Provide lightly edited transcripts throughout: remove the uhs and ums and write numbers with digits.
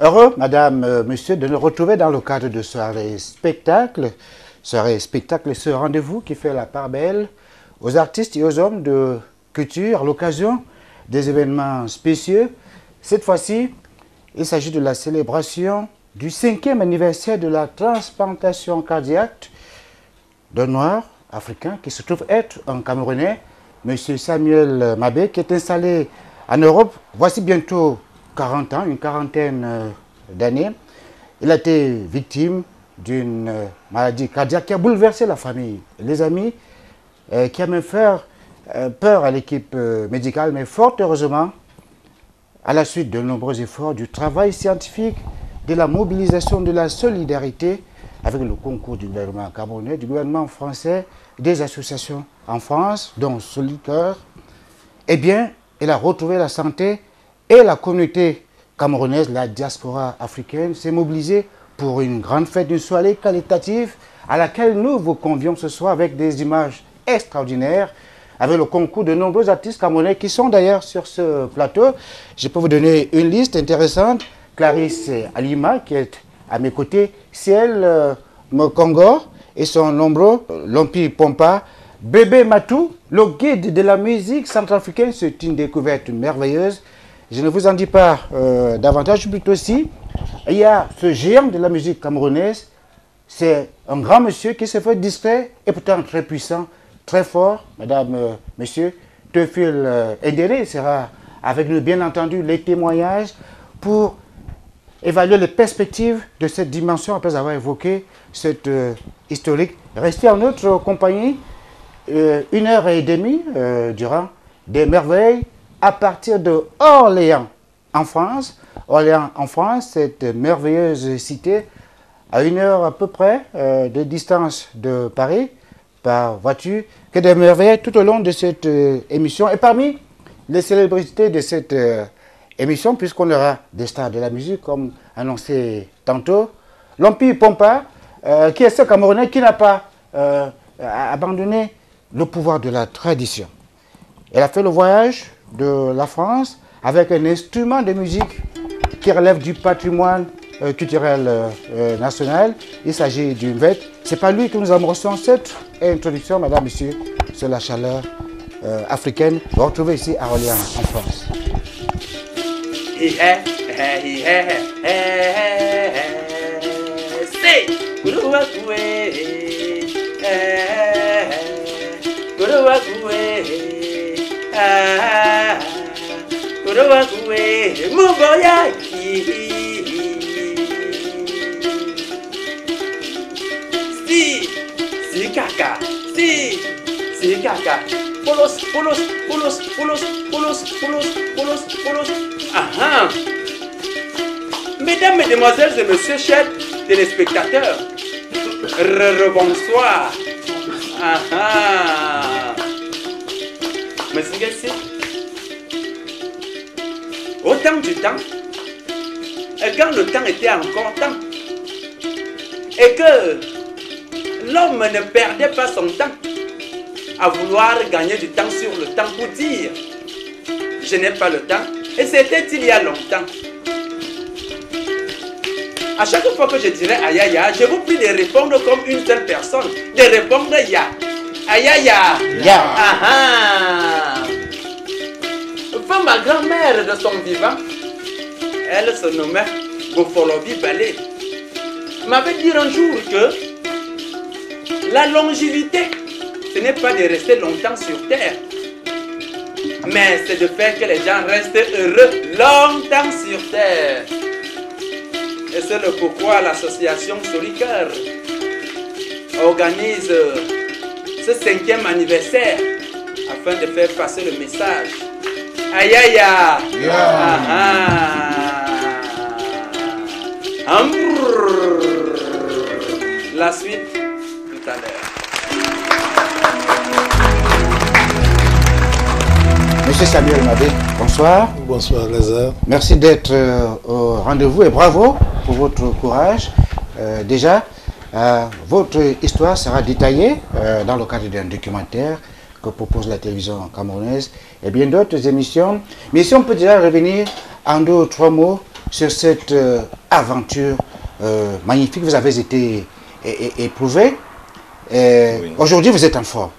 Heureux, madame, monsieur, de nous retrouver dans le cadre de soirée spectacle. Soirée spectacle, ce rendez-vous qui fait la part belle aux artistes et aux hommes de culture à l'occasion des événements spéciaux. Cette fois-ci, il s'agit de la célébration du 5e anniversaire de la transplantation cardiaque d'un noir africain qui se trouve être un Camerounais, M. Samuel Mabé, qui est installé en Europe. Voici bientôt 40 ans, une quarantaine d'années. Il a été victime d'une maladie cardiaque qui a bouleversé la famille, les amis, qui a même fait peur à l'équipe médicale, mais fort heureusement, à la suite de nombreux efforts, du travail scientifique, de la mobilisation, de la solidarité, avec le concours du gouvernement camerounais, du gouvernement français, des associations en France, dont Solidaire, eh bien, il a retrouvé la santé et la communauté camerounaise, la diaspora africaine, s'est mobilisée pour une grande fête, une soirée qualitative à laquelle nous vous convions ce soir avec des images extraordinaires, avec le concours de nombreux artistes camerounais qui sont d'ailleurs sur ce plateau. Je peux vous donner une liste intéressante. Clarisse Alima, qui est à mes côtés, Ciel Mokongo et son nombreux, Lompi Pompa, Bébé Matou, le guide de la musique centrafricaine. C'est une découverte merveilleuse. Je ne vous en dis pas davantage, plutôt si. Il y a ce géant de la musique camerounaise, c'est un grand monsieur qui se fait discret et pourtant très puissant, très fort. Madame, monsieur, Théophile Ndéré sera avec nous, bien entendu, les témoignages pour évaluer les perspectives de cette dimension après avoir évoqué cette historique. Restez en notre compagnie 1h30 durant des merveilles à partir de Orléans en France. Orléans en France, cette merveilleuse cité à 1 heure à peu près de distance de Paris par voiture. Que des merveilles tout au long de cette émission. Et parmi les célébrités de cette émission, puisqu'on aura des stars de la musique, comme annoncé tantôt, Lompi Pompa, qui est ce Camerounais qui n'a pas abandonné le pouvoir de la tradition. Elle a fait le voyage de la France avec un instrument de musique qui relève du patrimoine culturel national. Il s'agit d'une vête. C'est pas lui que nous amorçons cette introduction, madame, monsieur, sur la chaleur africaine. Vous retrouvez ici à Orléans, en France. Si caca, si caca. Polos. Aha. Mesdames, mesdemoiselles et messieurs, chers téléspectateurs, bonsoir. Aha. Mais c'est au temps du temps, et quand le temps était encore temps, et que l'homme ne perdait pas son temps à vouloir gagner du temps sur le temps pour dire je n'ai pas le temps, et c'était il y a longtemps. À chaque fois que je dirais aïe aïe aïe, je vous prie de répondre comme une seule personne, de répondre ya. Aïe aïe aïe. Ya. Ah. Enfin, ma grand-mère de son vivant, elle se nommait Gofolobi Balé, m'avait dit un jour que la longévité, ce n'est pas de rester longtemps sur terre, mais c'est de faire que les gens restent heureux longtemps sur terre. Et c'est le pourquoi l'association Solidaire organise ce 5e anniversaire afin de faire passer le message. Aïe aïe aïe. La suite tout à l'heure. Monsieur Samuel Mabé, bonsoir. Bonsoir Lazare. Merci d'être au rendez-vous et bravo pour votre courage. Déjà, votre histoire sera détaillée dans le cadre d'un documentaire que propose la télévision camerounaise et bien d'autres émissions. Mais si on peut déjà revenir en 2 ou 3 mots sur cette aventure magnifique, vous avez été éprouvé. Oui. Aujourd'hui, vous êtes en forme.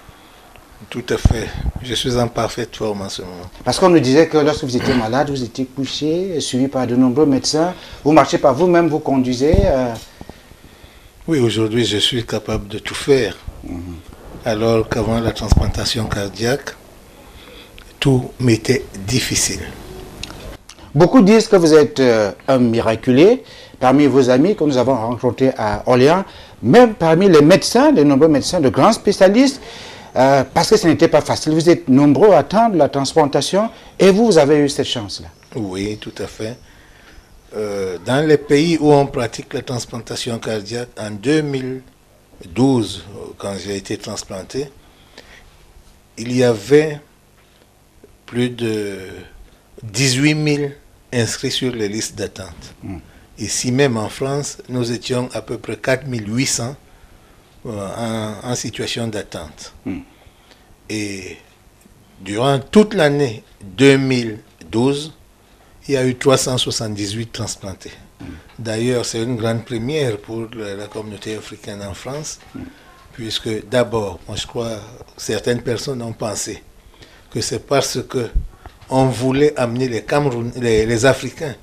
Tout à fait. Je suis en parfaite forme en ce moment. Parce qu'on nous disait que lorsque vous étiez malade, vous étiez couché, suivi par de nombreux médecins. Vous marchez par vous-même, vous conduisez. Oui, aujourd'hui, je suis capable de tout faire. Alors qu'avant la transplantation cardiaque, tout m'était difficile. Beaucoup disent que vous êtes un miraculé. Parmi vos amis que nous avons rencontrés à Orléans, même parmi les médecins, les nombreux médecins, de grands spécialistes, parce que ce n'était pas facile. Vous êtes nombreux à attendre la transplantation et vous avez eu cette chance-là. Oui, tout à fait. Dans les pays où on pratique la transplantation cardiaque, en 2012, quand j'ai été transplanté, il y avait plus de 18 000 inscrits sur les listes d'attente. Ici même en France, nous étions à peu près 4 800 en situation d'attente. Et durant toute l'année 2012, il y a eu 378 transplantés. D'ailleurs, c'est une grande première pour la communauté africaine en France, puisque d'abord, moi je crois, certaines personnes ont pensé que c'est parce que on voulait amener les Africains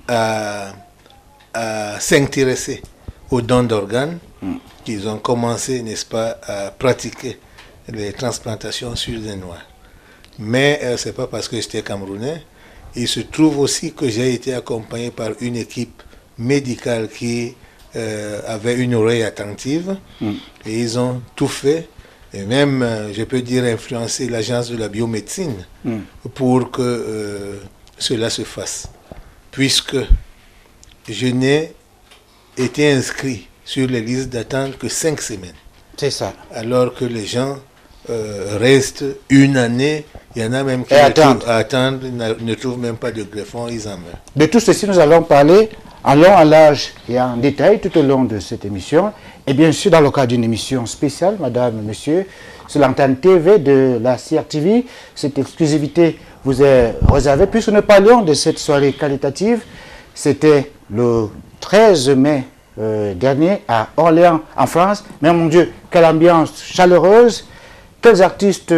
à s'intéresser aux dons d'organes qu'ils ont commencé, n'est-ce pas, à pratiquer les transplantations sur des Noirs. Mais ce n'est pas parce que j'étais camerounais. Il se trouve aussi que j'ai été accompagné par une équipe médicale qui avait une oreille attentive et ils ont tout fait, et même, je peux dire, influencé l'agence de la biomédecine pour que cela se fasse. Puisque je n'ai été inscrit sur les listes d'attente que 5 semaines. C'est ça. Alors que les gens restent une année, il y en a même qui attendent, ne trouvent même pas de greffon, ils en meurent. De tout ceci, nous allons parler en long, en large et en détail tout au long de cette émission. Et bien sûr, dans le cadre d'une émission spéciale, madame, monsieur, sur l'antenne TV de la CRTV, cette exclusivité vous est réservée, puisque nous parlions de cette soirée qualitative. C'était le 13 mai dernier à Orléans, en France. Mais mon Dieu, quelle ambiance chaleureuse, quels artistes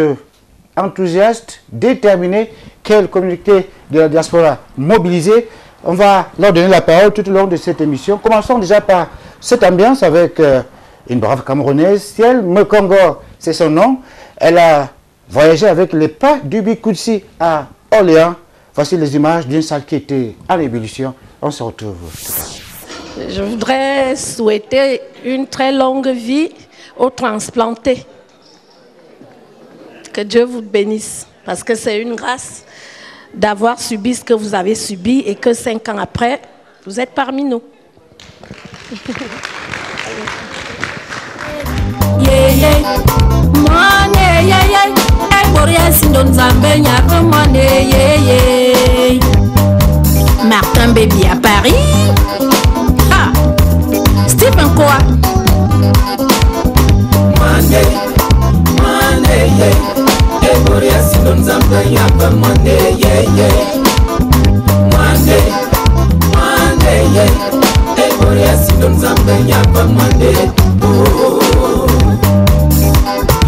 enthousiastes, déterminés, quelle communauté de la diaspora mobilisée. On va leur donner la parole tout au long de cette émission. Commençons déjà par cette ambiance avec une brave Camerounaise, Ciel Mekongo, c'est son nom. Elle a voyagé avec les pas du Bikoutsi à Orléans. Voici les images d'une salle qui était en ébullition. On se retrouve tout à l'heure. Je voudrais souhaiter une très longue vie aux transplantés. Que Dieu vous bénisse, parce que c'est une grâce d'avoir subi ce que vous avez subi et que 5 ans après, vous êtes parmi nous. Martin Baby à Paris. Ah, Stephen quoi?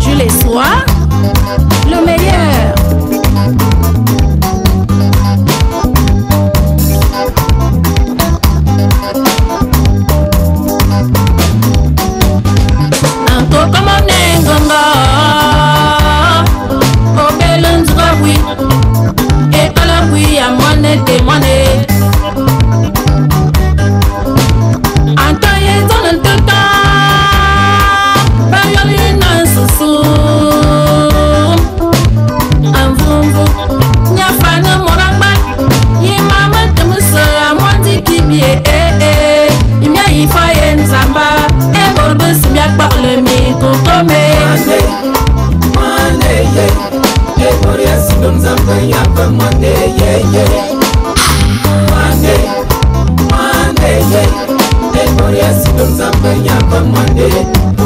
Jules et Soir, le meilleur.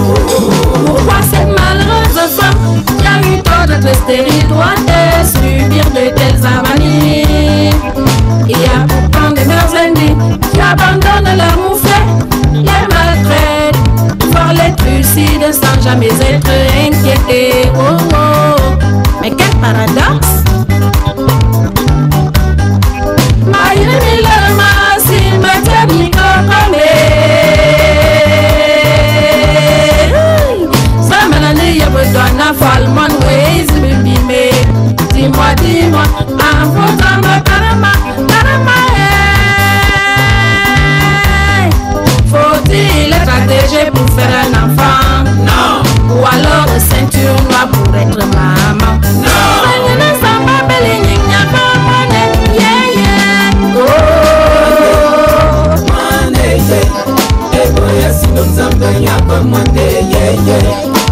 Pourquoi cette malheureuse femme qui a eu tort de stérile doit subir de telles avanies. Il y a pourtant des mères ennemies qui abandonnent leur mouflet, les maltraitent, voire les trucident sans jamais être inquiétés. Oh oh, mais quel paradoxe! Dis-moi, dis-moi, faut-il être protégé pour faire un enfant? Non. Ou alors ceinture noire pour être maman? Non.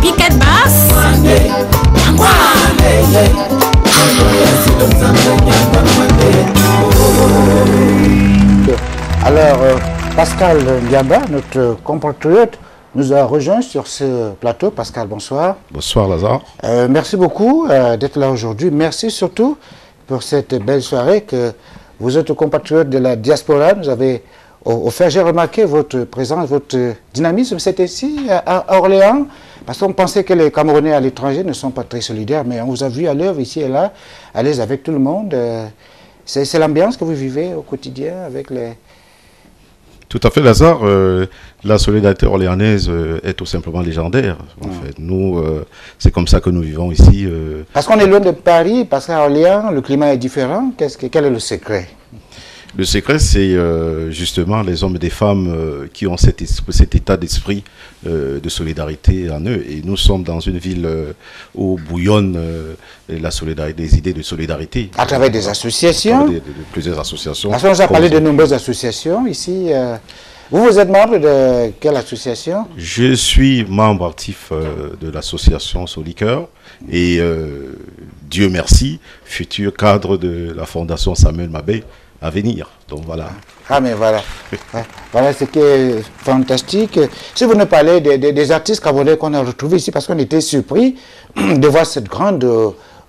Piquette basse. Alors, Pascal Ndiamba, notre compatriote, nous a rejoint sur ce plateau. Pascal, bonsoir. Bonsoir Lazare. Merci beaucoup d'être là aujourd'hui. Merci surtout pour cette belle soirée que vous autres compatriotes de la diaspora nous avez offert. J'ai remarqué votre présence, votre dynamisme. C'était ici à Orléans, parce qu'on pensait que les Camerounais à l'étranger ne sont pas très solidaires, mais on vous a vu à l'œuvre ici et là, à l'aise avec tout le monde. C'est l'ambiance que vous vivez au quotidien avec les... Tout à fait, Lazare. La solidarité orléanaise est tout simplement légendaire. En fait, nous, c'est comme ça que nous vivons ici. Parce qu'on est loin de Paris, parce qu'à Orléans, le climat est différent. Quel est le secret? Le secret, c'est justement les hommes et les femmes qui ont cet état d'esprit de solidarité en eux. Et nous sommes dans une ville où bouillonne la solidarité, des idées de solidarité. À travers des associations? De plusieurs associations. Parce qu'on nous a parlé de nombreuses associations ici. Vous êtes membre de quelle association? Je suis membre actif de l'association Solicoeur et Dieu merci, futur cadre de la Fondation Samuel Mabé à venir. Donc voilà. Ah mais voilà. Voilà ce qui est fantastique. Si vous nous parlez des artistes camerounais qu'on a retrouvés ici, parce qu'on était surpris de voir cette grande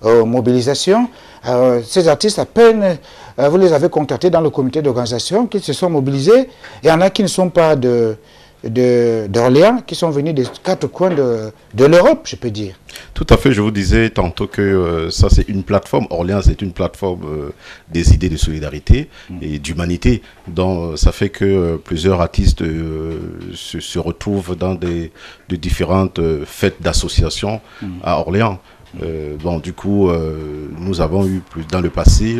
mobilisation. Ces artistes, à peine vous les avez contactés dans le comité d'organisation, qui se sont mobilisés. Il y en a qui ne sont pas d'Orléans, qui sont venus des quatre coins de l'Europe, je peux dire. Tout à fait, je vous disais tantôt que ça c'est une plateforme, Orléans c'est une plateforme des idées de solidarité et d'humanité. Donc ça fait que plusieurs artistes se retrouvent dans de différentes fêtes d'associations à Orléans. Bon, du coup, nous avons eu dans le passé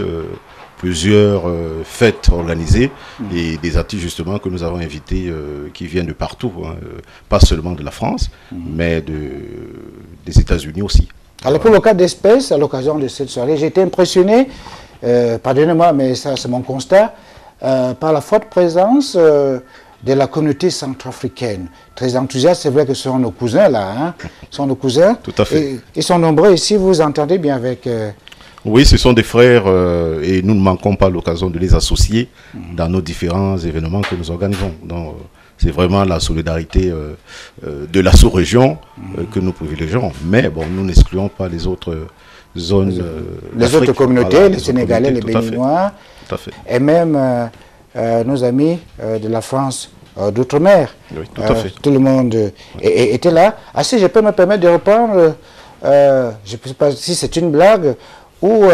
plusieurs fêtes organisées et des artistes justement que nous avons invités qui viennent de partout, hein, pas seulement de la France, mais des États-Unis aussi. Alors pour le cas d'espèce, à l'occasion de cette soirée, j'ai été impressionné, pardonnez-moi mais ça c'est mon constat, par la forte présence de la communauté centrafricaine. Très enthousiaste, c'est vrai que ce sont nos cousins là, hein, ce sont nos cousins. Tout à fait. Et, ils sont nombreux ici, vous entendez bien avec... Oui, ce sont des frères et nous ne manquons pas l'occasion de les associer dans nos différents événements que nous organisons. Donc, c'est vraiment la solidarité de la sous-région que nous privilégions. Mais bon, nous n'excluons pas les autres zones. Les autres communautés, voilà, les Sénégalais, les Béninois, tout à fait. Et même nos amis de la France d'outre-mer. Oui, tout à fait. Tout le monde était là. Ah si, je peux me permettre de reprendre, je ne sais pas si c'est une blague, où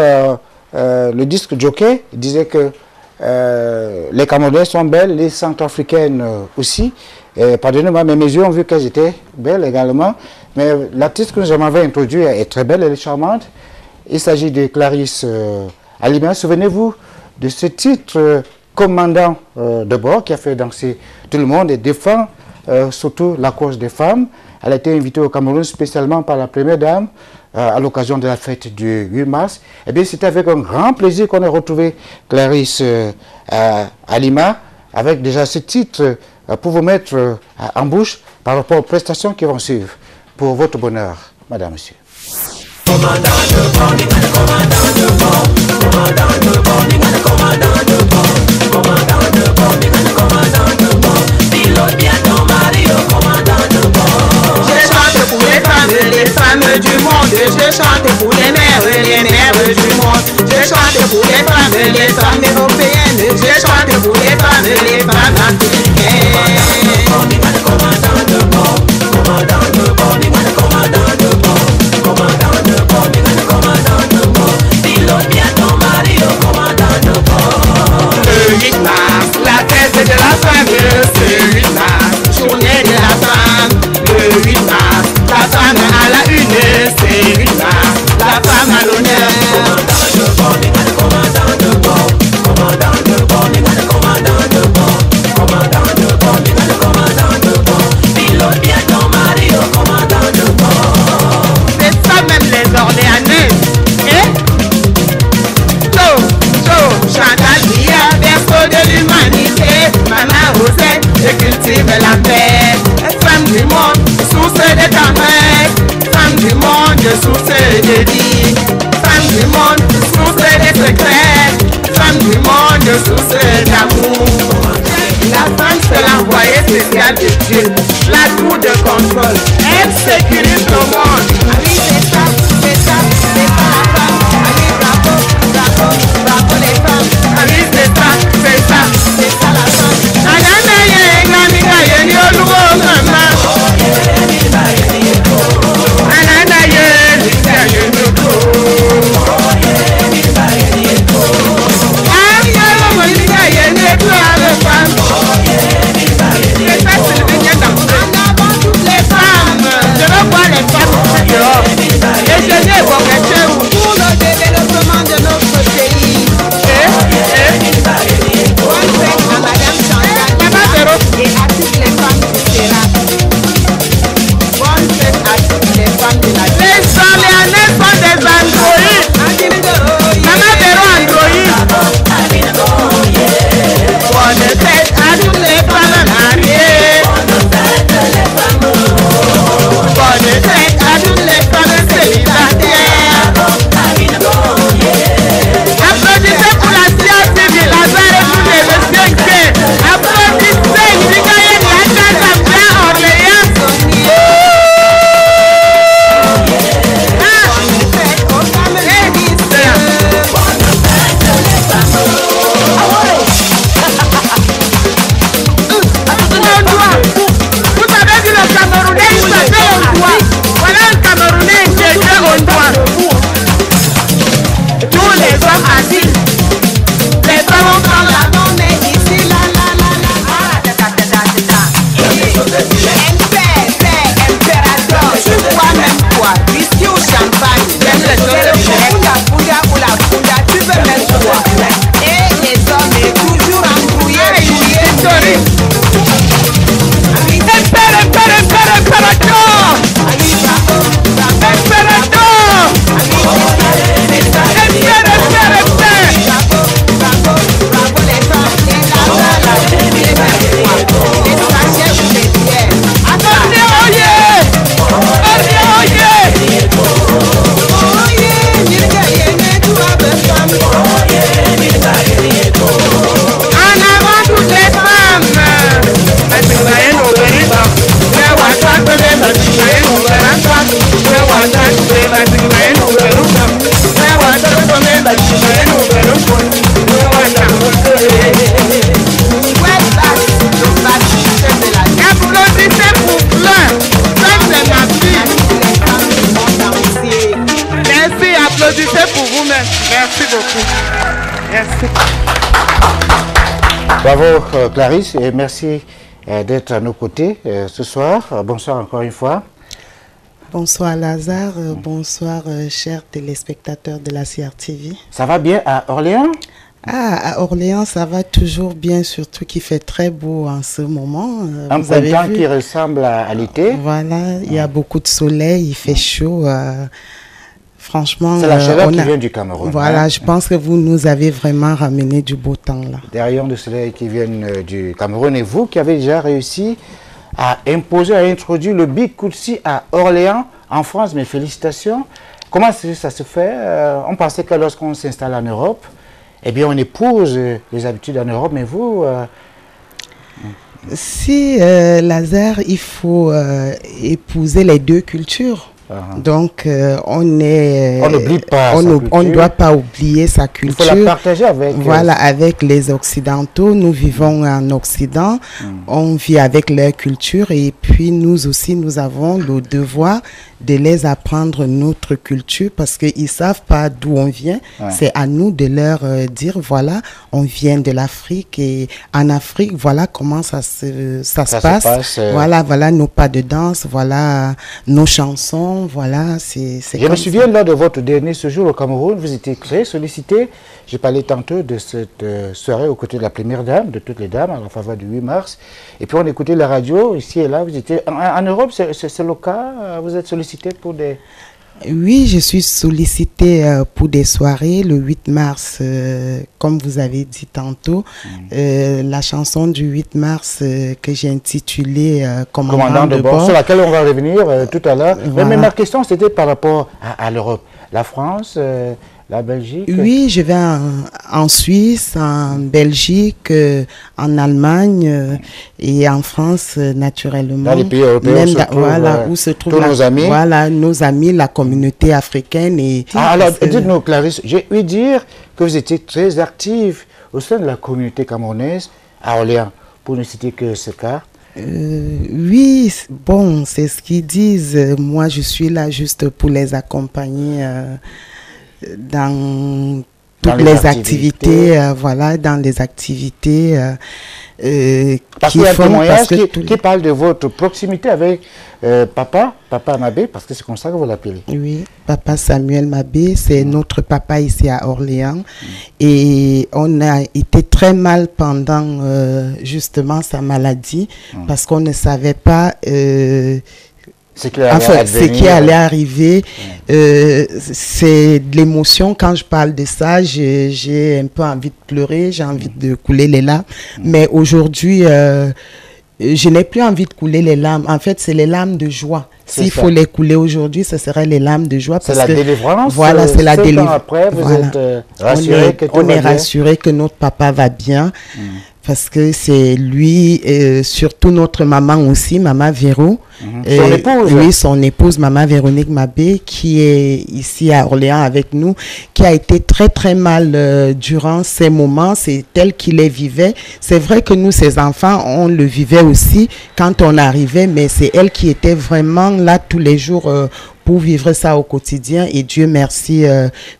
le disque jockey disait que les Camerounais sont belles, les Centrafricaines aussi. Pardonnez-moi, mais mes yeux ont vu qu'elles étaient belles également. Mais l'artiste que nous avons introduit est très belle, elle est charmante. Il s'agit de Clarisse Alima. Souvenez-vous de ce titre, commandant de bord, qui a fait danser tout le monde et défend surtout la cause des femmes. Elle a été invitée au Cameroun spécialement par la première dame à l'occasion de la fête du 8 mars. Eh bien, c'était avec un grand plaisir qu'on a retrouvé Clarisse Alima, avec déjà ce titre pour vous mettre en bouche par rapport aux prestations qui vont suivre. Pour votre bonheur, madame, monsieur. Commandant de bord, commandant de bord, commandant de bord, commandant de bord, commandant de bord, commandant de bord, pilote bien ton mari, commandant de bord. Je chante pour les femmes du monde, je chante pour les mères. les femmes européennes, je chante pour les femmes africaines. Commandant de bord, commandant de bord, commandant de bord, commandant de bord, commandant de bord, pilote bien ton mari au commandant de bord. Le 8 mars, la fête de la femme, c'est 8 mars, journée de la femme. Le 8 mars, la femme à la une, c'est 8 mars, la femme à l'honneur. Commandant de bord, commandant de bord, commandant de bord, commandant de bord, commandant de bord, pilote bien ton mari au commandant de bord. C'est ça même les Orléanais, hein? Chantal Bia, berceau de l'humanité, Maman Rosette, je cultive la paix. Femme du monde, source de tendresse, femme du monde, source de vie, femme du monde, source de secrets, femme du monde, source d'amour. La femme c'est l'envoyé spécial de Dieu, la tour de contrôle, elle sécurise le monde. Ah oui, c'est ça, c'est ça, c'est ça la femme. Ah oui, bravo, bravo, bravo les femmes. Ah oui, c'est ça, c'est ça, c'est ça la femme. Anana ye, namiga ye, ni oluwo mama. Anana ye, namiga ye, ni oluwo. Pour le développement de notre pays. Bonne fête à Madame Chantal et à toutes les femmes du Sérat. Bonne fête à toutes les femmes de la vie. Les Orléanais sont des androïdes. Maman Véro androïde. Bonne fête à toutes les femmes mariées. Bonne fête à toutes les femmes célibataires. Applaudissez pour la science civile, la zone et tous les messieurs gays. Applaudissez, il dit qu'il y a une casa bien Orléans. Bonne fête aux femmes féministes. Vous savez que le Camerounais, il s'appelle Ondoa. Voilà un Camerounais intégré Ondoa. Tous les hommes assis. Les femmes ont prendre la main, mais ici, là, là, là, là. Impérateur, tu bois même quoi? Whisky ou champagne? J'aime le la fouda ou la fouda, tu veux même quoi? Et les hommes est toujours embrouillés, joués, Applaudissez pour vous-même. Merci beaucoup. Merci. Bravo Clarisse et merci d'être à nos côtés ce soir. Bonsoir encore une fois. Bonsoir Lazare, bonsoir chers téléspectateurs de la CRTV. Ça va bien à Orléans? Ah, à Orléans, ça va toujours bien, surtout qu'il fait très beau en ce moment. Un printemps qui ressemble à l'été. Voilà, il y a beaucoup de soleil, il fait chaud. Franchement, c'est la chaleur qui vient du Cameroun. Voilà, je pense que vous nous avez vraiment ramené du beau temps là. Des rayons de soleil qui viennent du Cameroun. Et vous qui avez déjà réussi à imposer, à introduire le Big Koutsi à Orléans, en France, mes félicitations. Comment ça se fait? On pensait que lorsqu'on s'installe en Europe, eh bien on épouse les habitudes en Europe, mais vous... Si, Lazare, il faut épouser les deux cultures. Donc, on n'oublie pas on ne doit pas oublier sa culture. Il faut la partager avec... Voilà, avec les Occidentaux. Nous vivons en Occident. On vit avec leur culture. Et puis, nous aussi, nous avons le devoir de les apprendre notre culture parce qu'ils ne savent pas d'où on vient. C'est à nous de leur dire, voilà, on vient de l'Afrique. Et en Afrique, voilà comment ça se passe. Voilà nos pas de danse. Voilà nos chansons. Voilà, je me souviens lors de votre dernier séjour au Cameroun, vous étiez très sollicité. J'ai parlé tantôt de cette soirée aux côtés de la première dame, de toutes les dames, à la faveur du 8 mars. Et puis on écoutait la radio, ici et là. Vous étiez en Europe, c'est le cas? Vous êtes sollicité pour des... Oui, je suis sollicitée pour des soirées le 8 mars, comme vous avez dit tantôt. La chanson du 8 mars que j'ai intitulée Commandant de bord, sur laquelle on va revenir tout à l'heure. Voilà. Mais ma question, c'était par rapport à l'Europe. La France, la Belgique? Oui, je vais en Suisse, en Belgique, en Allemagne et en France, naturellement. Dans les pays européens, où se trouvent nos amis. Voilà, nos amis, la communauté africaine. Alors, dites-nous, Clarisse, j'ai ouï dire que vous étiez très active au sein de la communauté camerounaise à Orléans, pour ne citer que ce cas. Oui, bon, c'est ce qu'ils disent. Moi, je suis là juste pour les accompagner dans toutes les activités, voilà, dans les activités parce qu'il y a un témoignage qui parle de votre proximité avec Papa Mabé, parce que c'est comme ça que vous l'appelez. Oui, Papa Samuel Mabé, c'est notre papa ici à Orléans. Et on a été très mal pendant justement sa maladie, parce qu'on ne savait pas... ce qui allait arriver, c'est de l'émotion. Quand je parle de ça, j'ai un peu envie de pleurer, j'ai envie de couler les larmes. Mais aujourd'hui, je n'ai plus envie de couler les larmes. En fait, c'est les larmes de joie. S'il faut les couler aujourd'hui, ce serait les larmes de joie. C'est la délivrance. Voilà, c'est la délivrance. Après, vous êtes rassuré que tout va bien. On est rassuré que notre papa va bien. Parce que c'est lui, surtout notre maman aussi, Maman Véro. Son épouse. Oui, son épouse, Maman Véronique Mabé, qui est ici à Orléans avec nous, qui a été très très mal durant ces moments. C'est elle qui les vivait. C'est vrai que nous, ses enfants, on le vivait aussi quand on arrivait, mais c'est elle qui était vraiment là tous les jours pour vivre ça au quotidien. Et Dieu merci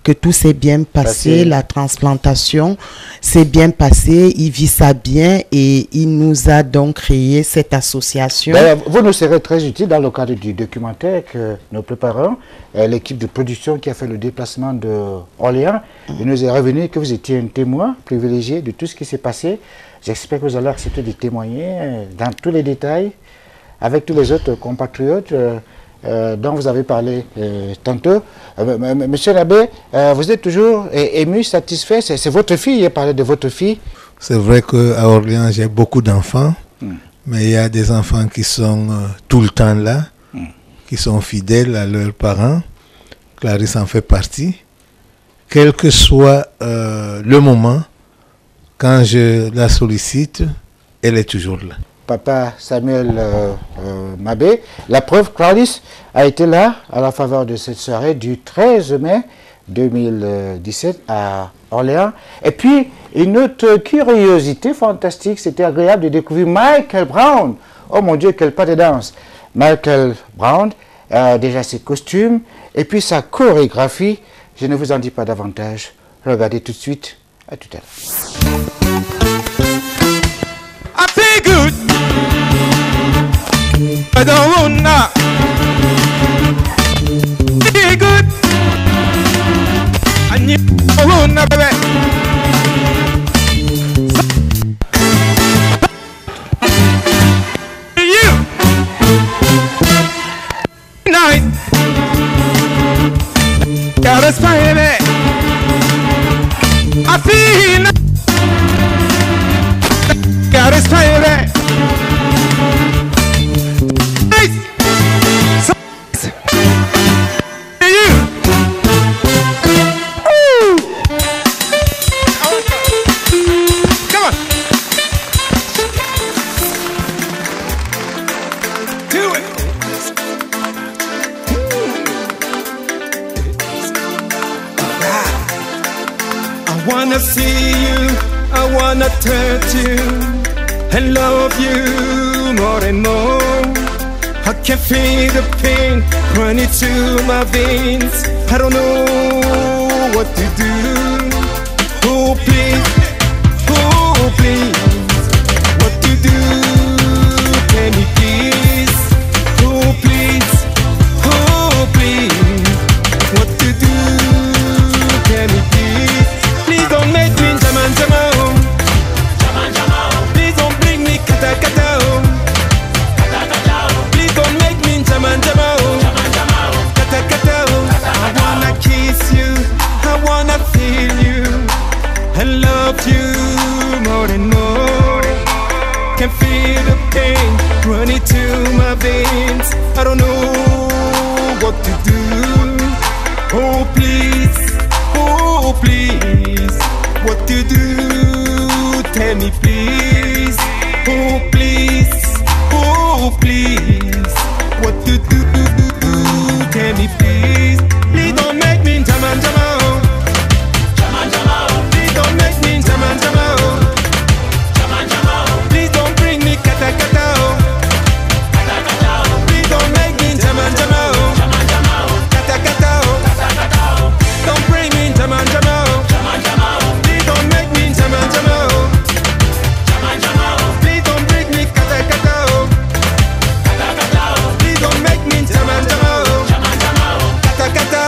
que tout s'est bien passé. La transplantation s'est bien passée. Il vit ça bien et il nous a donc créé cette association. Vous nous serez très utile dans le cadre du documentaire que nous préparons. L'équipe de production qui a fait le déplacement de Orléans, il nous est revenu que vous étiez un témoin privilégié de tout ce qui s'est passé. J'espère que vous allez accepter de témoigner dans tous les détails avec tous les autres compatriotes dont vous avez parlé tantôt. Monsieur l'abbé, vous êtes toujours ému, satisfait? C'est votre fille, il a parlé de votre fille. C'est vrai qu'à Orléans, j'ai beaucoup d'enfants, mais il y a des enfants qui sont tout le temps là, qui sont fidèles à leurs parents. Clarisse en fait partie. Quel que soit le moment, quand je la sollicite, elle est toujours là. Papa Samuel Mabé. La preuve, Clarisse a été là à la faveur de cette soirée du 13 mai 2017 à Orléans. Et puis, une autre curiosité fantastique, c'était agréable de découvrir Michael Brown. Oh mon Dieu, quel pas de danse. Michael Brown, déjà ses costumes, et puis sa chorégraphie. Je ne vous en dis pas davantage. Regardez tout de suite. À tout à l'heure. I feel good. I don't wanna feel good. I need to wanna baby. You night. Gotta spy me. I feel. Gotta stay there. Nice. You. Ooh. Come on. Do it. wanna see you, I wanna touch you and love you more and more. I can feel the pain running through my veins. I don't know what to do. Oh please, what to do? Can you please? Oh please, what to do? Can you please? Please don't make me jaman jaman. Please don't bring me kata kata. Please don't make me jaman jaman. Kata kata. I wanna kiss you, I wanna feel you, I love you more and more. Can feel the pain running through my veins. I don't know what to do. Oh please, what to do? Tell me please. Oh please, what to do? Tell me please. Please don't make me jaman jaman. Please don't make me jaman jaman. Please don't bring me kata kata. Please don't make me jaman jaman. Kata kata. Don't bring me jaman jaman. Please don't make me jaman jaman. Please don't bring me kata kata. Please don't make me jaman jaman. Kata kata.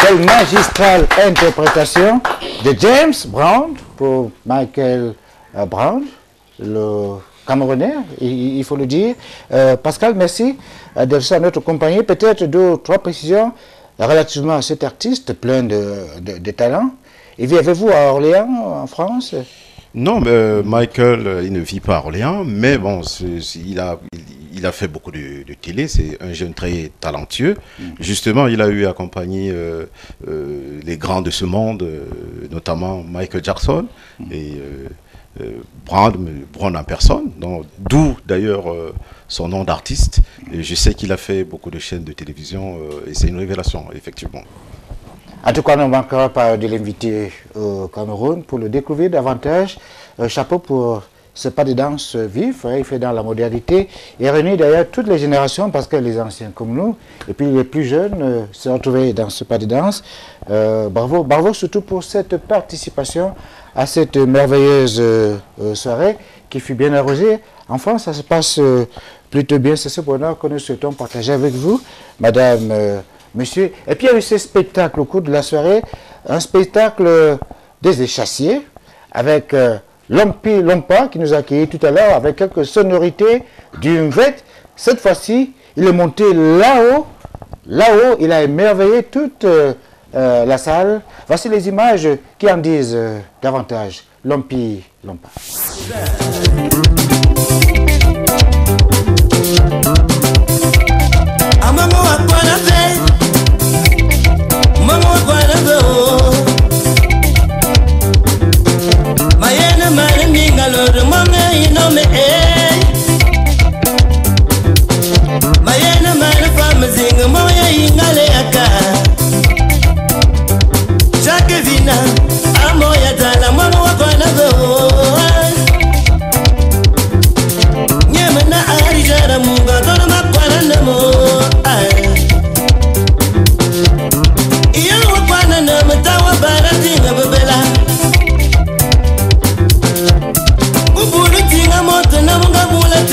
Quelle magistrale interprétation de James Brown pour Michael Brown, le Camerounais, il faut le dire. Pascal, merci d'être à notre compagnie. Peut-être 2 ou 3 précisions relativement à cet artiste plein de talent. Et vivez-vous à Orléans, en France? Non, mais Michael, il ne vit pas à Orléans, mais bon, il a fait beaucoup de télé, c'est un jeune très talentueux. Justement, il a eu accompagné les grands de ce monde, notamment Michael Jackson et Brown en personne, d'où d'ailleurs son nom d'artiste. Et je sais qu'il a fait beaucoup de chaînes de télévision et c'est une révélation, effectivement. En tout cas, on ne manquera pas de l'inviter au Cameroun pour le découvrir davantage. Chapeau pour ce pas de danse vif, il fait dans la modernité. Il réunit d'ailleurs toutes les générations parce que les anciens comme nous, et puis les plus jeunes se retrouvent dans ce pas de danse. Bravo surtout pour cette participation à cette merveilleuse soirée qui fut bien arrosée. En France, ça se passe plutôt bien. C'est ce bonheur que nous souhaitons partager avec vous, madame, monsieur. Et puis il y a eu ce spectacle au cours de la soirée, un spectacle des échassiers avec Lompi Lompa qui nous a accueillis tout à l'heure avec quelques sonorités d'une vette. Cette fois-ci, il est monté là-haut, il a émerveillé toute la salle. Voici les images qui en disent davantage. Lompi Lompa. Amango akwana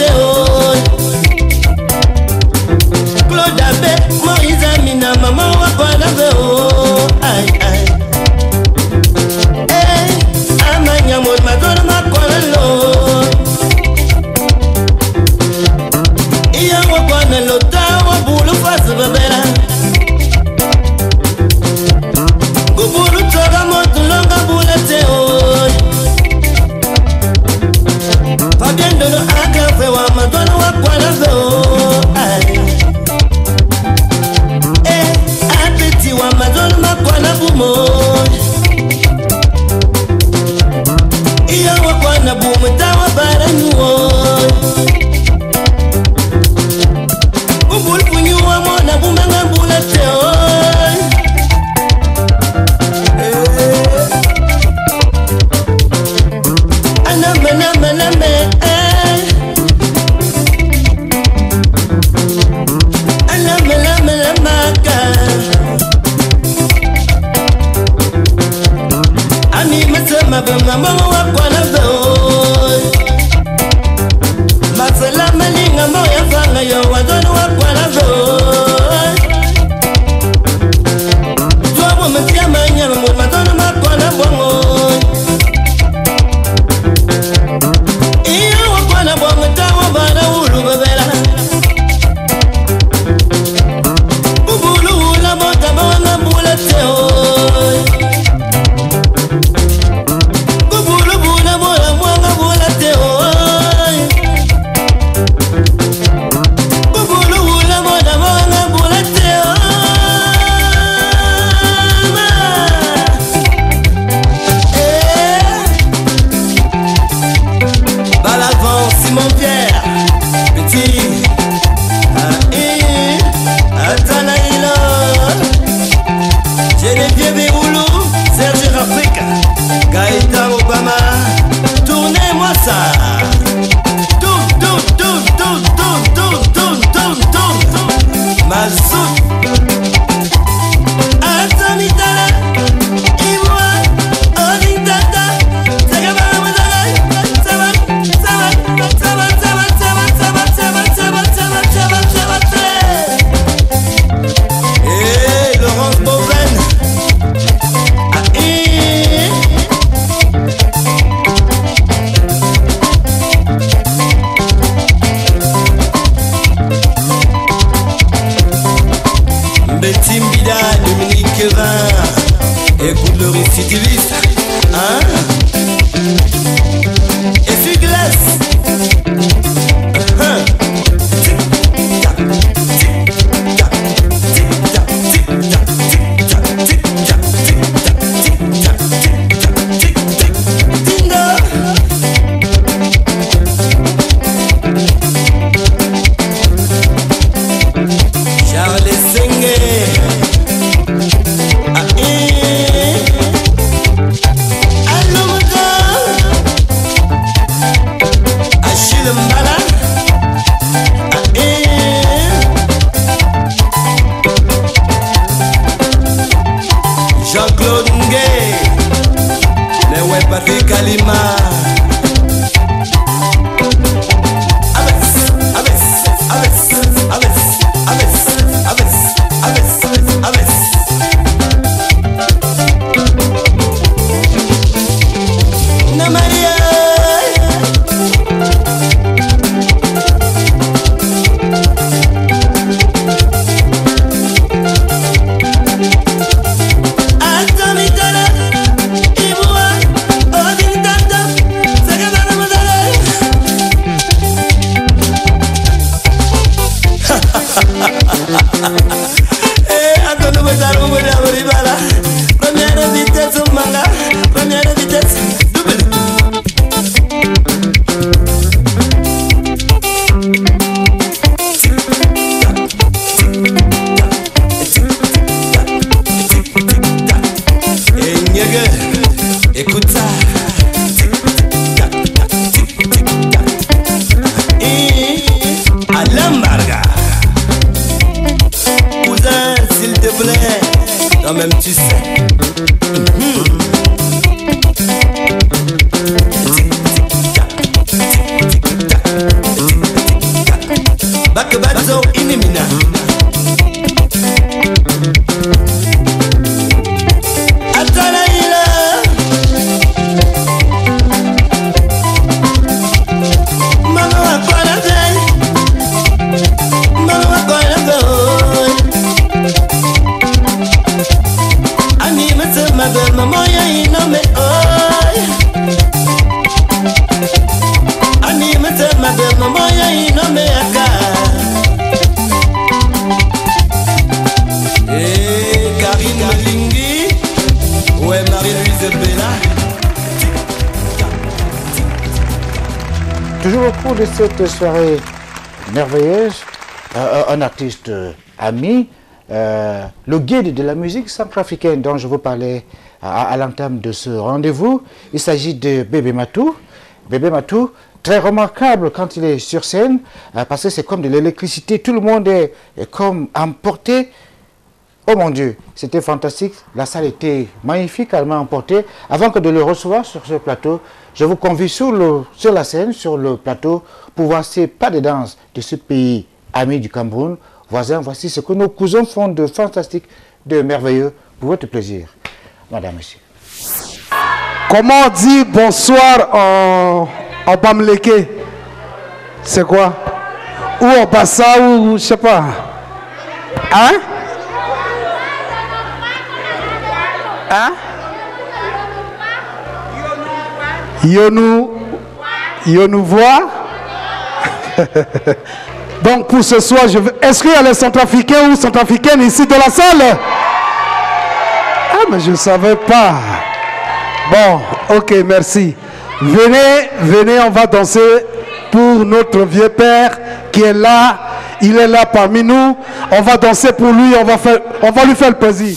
teo Claude Abbé, Moïse Amina, maman wakwana veo Ay, ay Eh, amanya mod madonna makwana lo Iya wakwana lo tawa bulu fasa babela Kubulu toga motu longa bula teo Fabien dono agafe wa madonna wakwana veo Ay Apeti wa madonna makwana bumo Iya wakwana bumo tawa baranyuo Kubulu punyuwa mona bumanga bula teo Aname Ami mesema mama wakwana veo Masala malinga moya fanga yo wadona wakwana veo Tuwa mtia manyama madona makwana bongo Iya wakwana bongo tawa bana ulu babela Bubulu ula mota bawana bula teo Bubulu bula mola mwanga bula teo Bubulu ula mola mwanga bula teo Balavant, Simon Pierre, petit Atanaïla Geneviève Beoulou, Serge Africa, Gaëtan Obama, tournez-moi ça. Tourne. Mazout Atamitala Iwa Onitata Hey, Laurence Beauvaine. Betty Mbida, Dominique Vin, écoute le récidiviste, hein? Et Fuglas. Charles Senge Alumda Achille Mbala Jean-Claude Ngué Newe Patrick Kalima Na Maria Atamitala Iboua Odintata Sagabana Madala Antonou Bezarou Bouda Bouribala Première vitesse au manga Première vitesse double Écoute ça. Alain Marga. Cousin, s'il te plaît. Quand même, tu sais. so inimina. Atala ila. Mama wakwala gai. Mama wakwala gai. Ani mete mabe mama ya inome oi. Ani mete mabe mama ya inome aka. Karine Malingi, ouais Marie-Louise Bella. Toujours au cours de cette soirée merveilleuse, un artiste ami, le guide de la musique centrafricaine dont je vous parlais à l'entame de ce rendez-vous, il s'agit de Bébé Matou. Bébé Matou, très remarquable quand il est sur scène, parce que c'est comme de l'électricité, tout le monde est comme emporté. Oh mon Dieu, c'était fantastique, la salle était magnifiquement emportée. Avant que de le recevoir sur ce plateau, je vous convie sur la scène, sur le plateau, pour voir ces pas de danse de ce pays ami du Cameroun. Voisins, voici ce que nos cousins font de fantastique, de merveilleux, pour votre plaisir. Madame, monsieur. Comment on dit bonsoir en bamléké? C'est quoi? Ou en bassa ou je sais pas. Hein? Hein? Yonou voit. Donc pour ce soir, est-ce qu'il y a les centrafricains ou centrafricaines ici dans la salle? Ah mais je ne savais pas. Bon, ok, merci. Venez, on va danser pour notre vieux père qui est là. Il est là parmi nous. On va danser pour lui, on va lui faire le plaisir.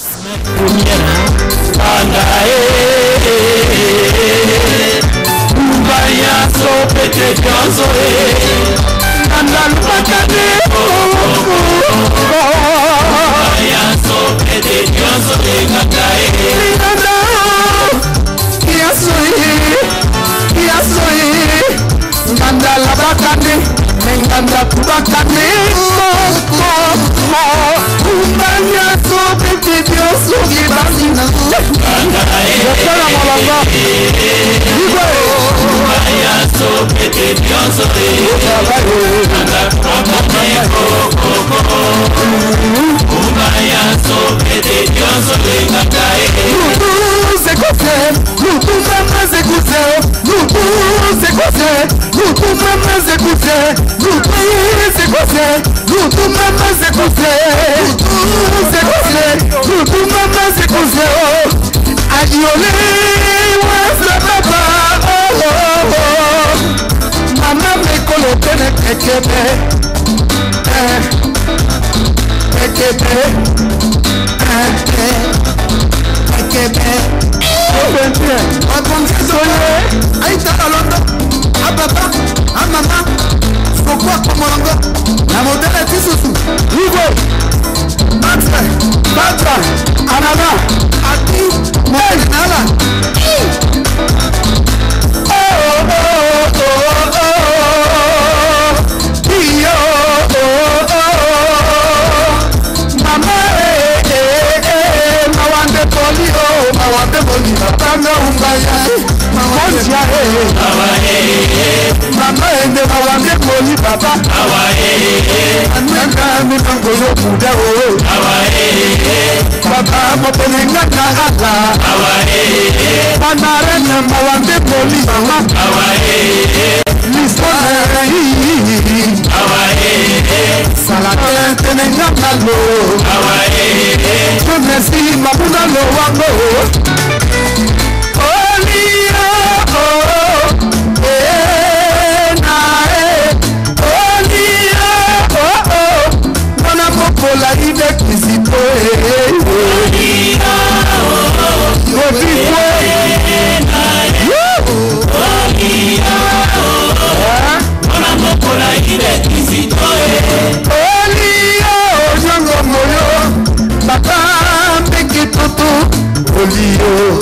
Olio,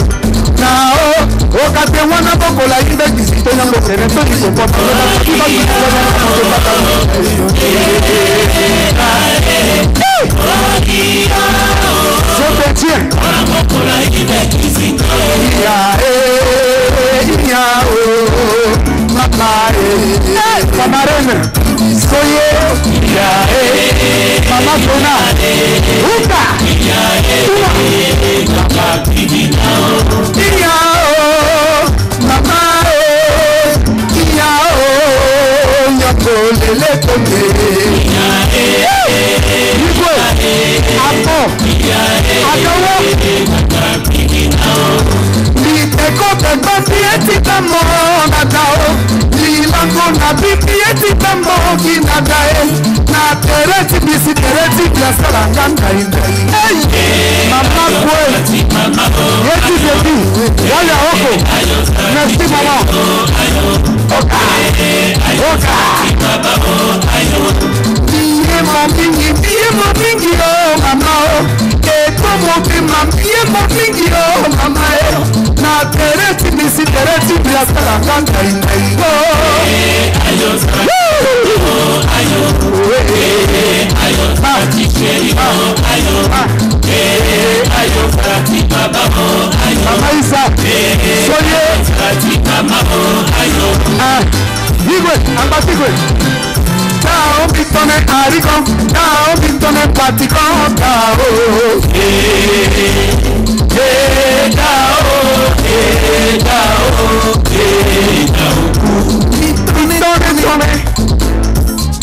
ma marraine. Soye, Maman Tona, Uka, Mama, Lele Tombe, Igwe, Apo, Adowo, Liteko Teko Pieti Tamo Nadao, Lilango na Bibi Eti Tamo Kinadae, na Tereti Bisi Tereti Biasala Nganga Indai. Mama Kwe, Yeti Bebi, Waya Oko, Merci Mama. Oka, Oka. Biye mo bingi oh mama oh. Eko mo bima biye mo bingi oh mama oh. Na tereti bisi tereti biasala kanta indai oh. Mama Isa, soye. Igwe, ambatigwe. Tao bitone ariko, tao bitone patiko, tao.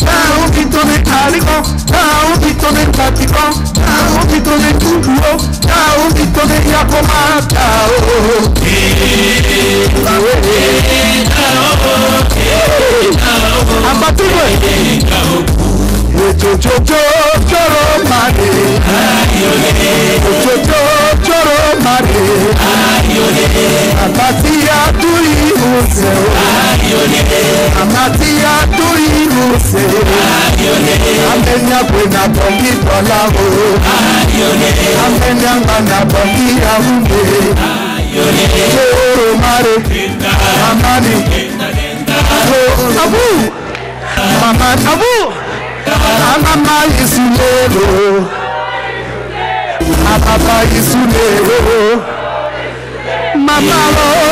Tao bitone ariko, tao bitone patiko, tao bitone kubuo, tao bitone yakoma, tao. Ambatigwe. Choro mare, choro mare, amatia turi muse, amatia turi muse, amenya buena bongi polavo, amenya mana bongi aunde, choro mare, amani, abu, mama abu. Mama Isulero, Mama Isulero, Mama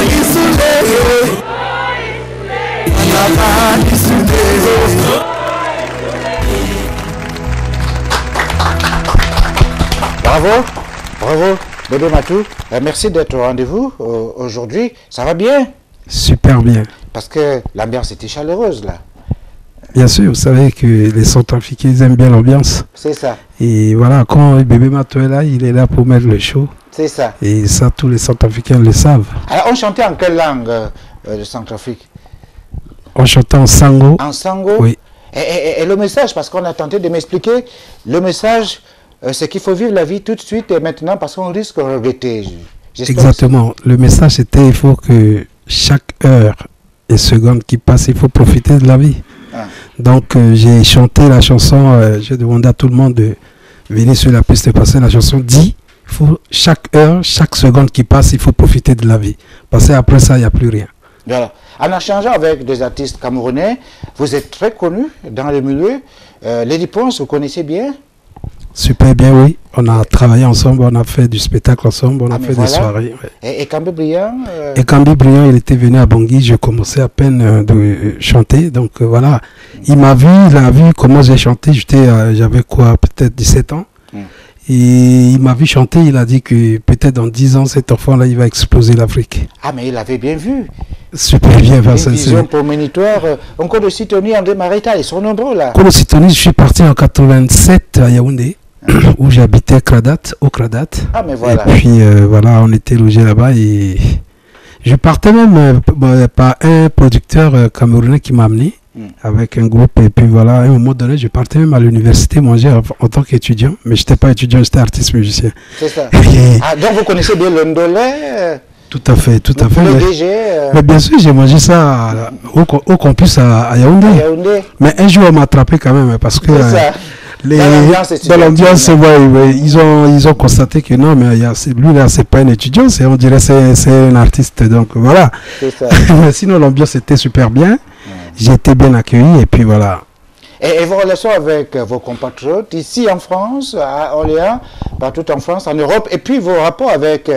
Isulero, Mama Isulero. Bravo, bravo, bébé Matou. Merci d'être au rendez-vous aujourd'hui. Ça va bien? Super bien. Parce que l'ambiance était chaleureuse là. Bien sûr, vous savez que les Centrafricains aiment bien l'ambiance. C'est ça. Et voilà, quand bébé Matou est là, il est là pour mettre le show. C'est ça. Et ça, tous les Centrafricains le savent. Alors, on chantait en quelle langue de Centrafrique? On chantait en sango. En sango? Oui. Et le message, parce qu'on a tenté de m'expliquer, le message, c'est qu'il faut vivre la vie tout de suite et maintenant parce qu'on risque de regretter. Exactement. Le message, c'était il faut que chaque heure et seconde qui passe, il faut profiter de la vie. Ah. Donc j'ai chanté la chanson, j'ai demandé à tout le monde de venir sur la piste et passer la chanson. Dit, il faut chaque heure, chaque seconde qui passe, il faut profiter de la vie. Parce qu'après ça, il n'y a plus rien. Voilà. En échangeant avec des artistes camerounais, vous êtes très connus dans le milieu. Lady Ponce, vous connaissez bien? Super bien, oui. On a travaillé ensemble, on a fait du spectacle ensemble, on a fait des soirées. Ouais. Et Kambi Briand Et Kambi Briand, il était venu à Bangui, je commençais à peine de chanter. Donc voilà, il m'a vu, il a vu comment j'ai chanté. J'avais quoi, peut-être 17 ans. Et il m'a vu chanter, il a dit que peut-être dans 10 ans, cet enfant-là, il va exploser l'Afrique. Ah, mais il avait bien vu. Super bien. Une vision prémonitoire. Encore de Sidonie, André Marita, ils sont nombreux là. Encore de Sidonie, je suis parti en 87 à Yaoundé, où j'habitais au Kradat. Ah, mais voilà. Et puis voilà, on était logés là-bas et je partais même par un producteur camerounais qui m'a amené avec un groupe. Et puis voilà, à un moment donné, je partais même à l'université manger en tant qu'étudiant. Mais je n'étais pas étudiant, j'étais artiste musicien. C'est ça. Ah, donc vous connaissez bien le ndolé? Tout à fait, tout à fait. Le DG, mais bien sûr, j'ai mangé ça au campus à Yaoundé. Mais un jour, on m'a attrapé quand même parce que dans l'ambiance, ils ont constaté que non, mais lui là, c'est pas un étudiant, on dirait c'est un artiste. Donc voilà. Mais sinon, l'ambiance était super bien. J'ai été bien accueilli et puis voilà. Et vos relations avec vos compatriotes ici en France, à Orléans, partout en France, en Europe, et puis vos rapports avec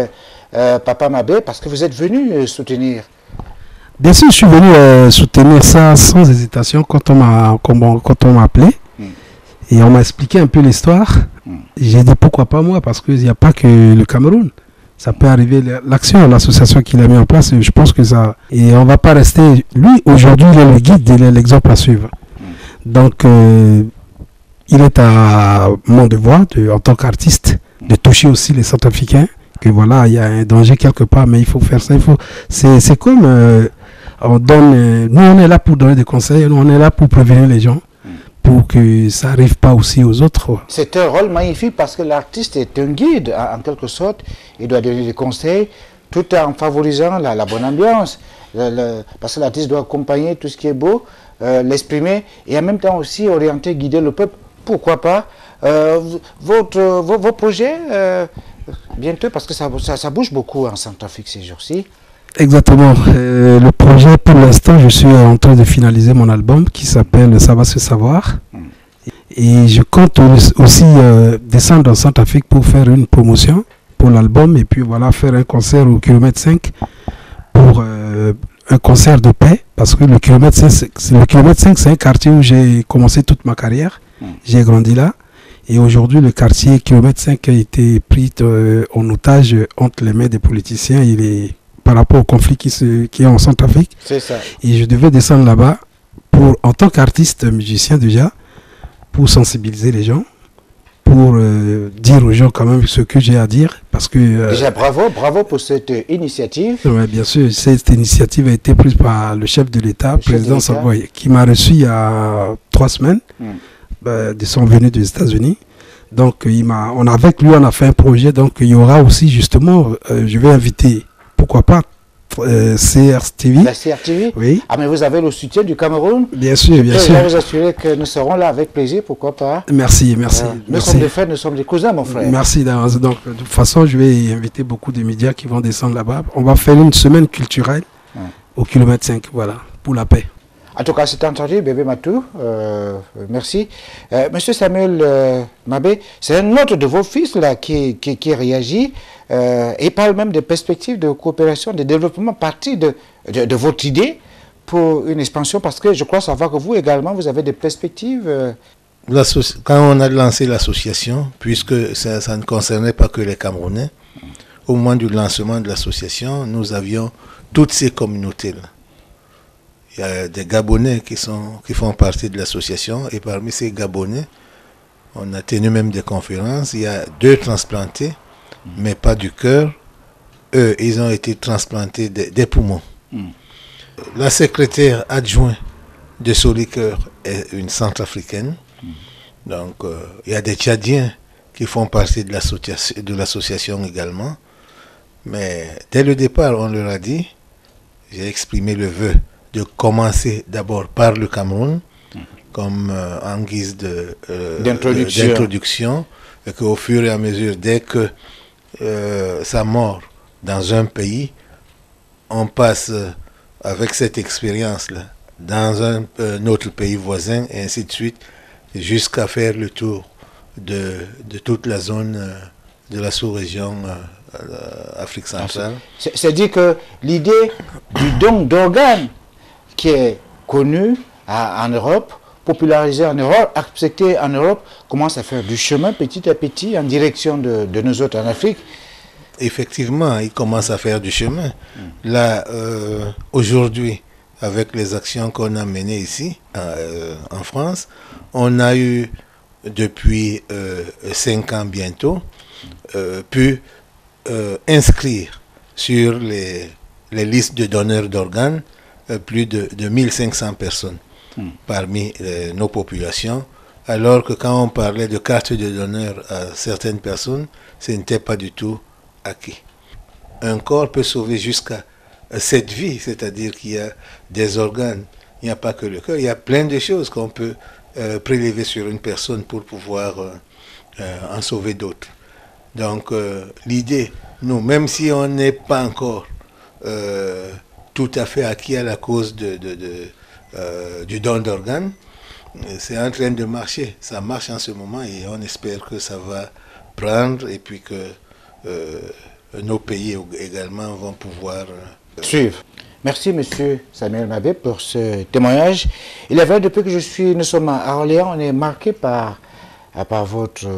Papa Mabé, parce que vous êtes venu soutenir. Bien sûr, je suis venu soutenir ça sans hésitation quand on m'a appelé. Et on m'a expliqué un peu l'histoire. J'ai dit pourquoi pas moi, parce qu'il n'y a pas que le Cameroun. Ça peut arriver, l'action, l'association qu'il a mis en place, je pense que ça... Et on ne va pas rester... Lui, aujourd'hui, il est le guide, il est l'exemple à suivre. Donc, il est à mon devoir, en tant qu'artiste, de toucher aussi les Centrafricains. Que voilà, il y a un danger quelque part, mais il faut faire ça. C'est comme... on donne, nous, on est là pour donner des conseils, nous, on est là pour prévenir les gens, pour que ça n'arrive pas aussi aux autres. C'est un rôle magnifique parce que l'artiste est un guide, en quelque sorte. Il doit donner des conseils tout en favorisant la bonne ambiance. Parce que l'artiste doit accompagner tout ce qui est beau, l'exprimer et en même temps aussi orienter, guider le peuple. Pourquoi pas vos projets bientôt, parce que ça bouge beaucoup en Centrafrique ces jours-ci. Exactement. Le projet, pour l'instant, je suis en train de finaliser mon album qui s'appelle Ça va se savoir. Et je compte aussi descendre en Centrafrique pour faire une promotion pour l'album et puis voilà, faire un concert au kilomètre 5 pour un concert de paix. Parce que le kilomètre 5, c'est un quartier où j'ai commencé toute ma carrière. J'ai grandi là. Et aujourd'hui, le quartier kilomètre 5 a été pris en otage entre les mains des politiciens. Il est par rapport au conflit qui est en Centrafrique. C'est ça. Et je devais descendre là-bas en tant qu'artiste musicien déjà, pour sensibiliser les gens, pour dire aux gens quand même ce que j'ai à dire. Parce que, déjà, bravo pour cette initiative. Ouais, bien sûr, cette initiative a été prise par le chef de l'État, le président Savoy, qui m'a reçu il y a 3 semaines, de son venu des États-Unis. Donc, avec lui, on a fait un projet. Donc, il y aura aussi justement, je vais inviter, pourquoi pas, CRTV. La CRTV? Oui. Ah, mais vous avez le soutien du Cameroun? Bien sûr, bien sûr. Je peux vous assurer que nous serons là avec plaisir, pourquoi pas. Merci. Nous sommes des frères, nous sommes des cousins, mon frère. Merci. Donc, de toute façon, je vais inviter beaucoup de médias qui vont descendre là-bas. On va faire une semaine culturelle au kilomètre 5, voilà, pour la paix. En tout cas, c'est entendu, bébé Matou. Merci. Monsieur Samuel Mabé, c'est un autre de vos fils là, qui réagit et parle même des perspectives de coopération, de développement partie de votre idée pour une expansion, parce que je crois savoir que vous également, vous avez des perspectives. Quand on a lancé l'association, puisque ça ne concernait pas que les Camerounais, au moment du lancement de l'association, nous avions toutes ces communautés-là. Il y a des Gabonais qui font partie de l'association, et parmi ces Gabonais, on a tenu même des conférences. Il y a 2 transplantés, mais pas du cœur. Eux, ils ont été transplantés des poumons. La secrétaire adjointe de Solicoeur est une Centrafricaine. Donc, il y a des Tchadiens qui font partie de l'association également. Mais dès le départ, on leur a dit, j'ai exprimé le vœu de commencer d'abord par le Cameroun, comme en guise d'introduction, et qu'au fur et à mesure, dès que ça mord dans un pays, on passe avec cette expérience-là dans un autre pays voisin, et ainsi de suite, jusqu'à faire le tour de toute la zone de la sous-région Afrique centrale. C'est-à-dire que l'idée du don d'organes qui est connu en Europe, popularisé en Europe, accepté en Europe, commence à faire du chemin petit à petit en direction de nous autres en Afrique. Effectivement, il commence à faire du chemin. Là, aujourd'hui, avec les actions qu'on a menées ici, en France, on a eu, depuis 5 ans bientôt, pu inscrire sur les listes de donneurs d'organes plus de 1500 personnes parmi nos populations, alors que quand on parlait de carte de donneur à certaines personnes, ce n'était pas du tout acquis. Un corps peut sauver jusqu'à 7 vies, c'est-à-dire qu'il y a des organes, il n'y a pas que le cœur, il y a plein de choses qu'on peut prélever sur une personne pour pouvoir en sauver d'autres. Donc l'idée, nous, même si on n'est pas encore tout à fait acquis à la cause du don d'organes, c'est en train de marcher. Ça marche en ce moment et on espère que ça va prendre et puis que nos pays également vont pouvoir suivre. Merci, monsieur Samuel Mabé, pour ce témoignage. Il est vrai, depuis que nous sommes à Orléans, on est marqué par votre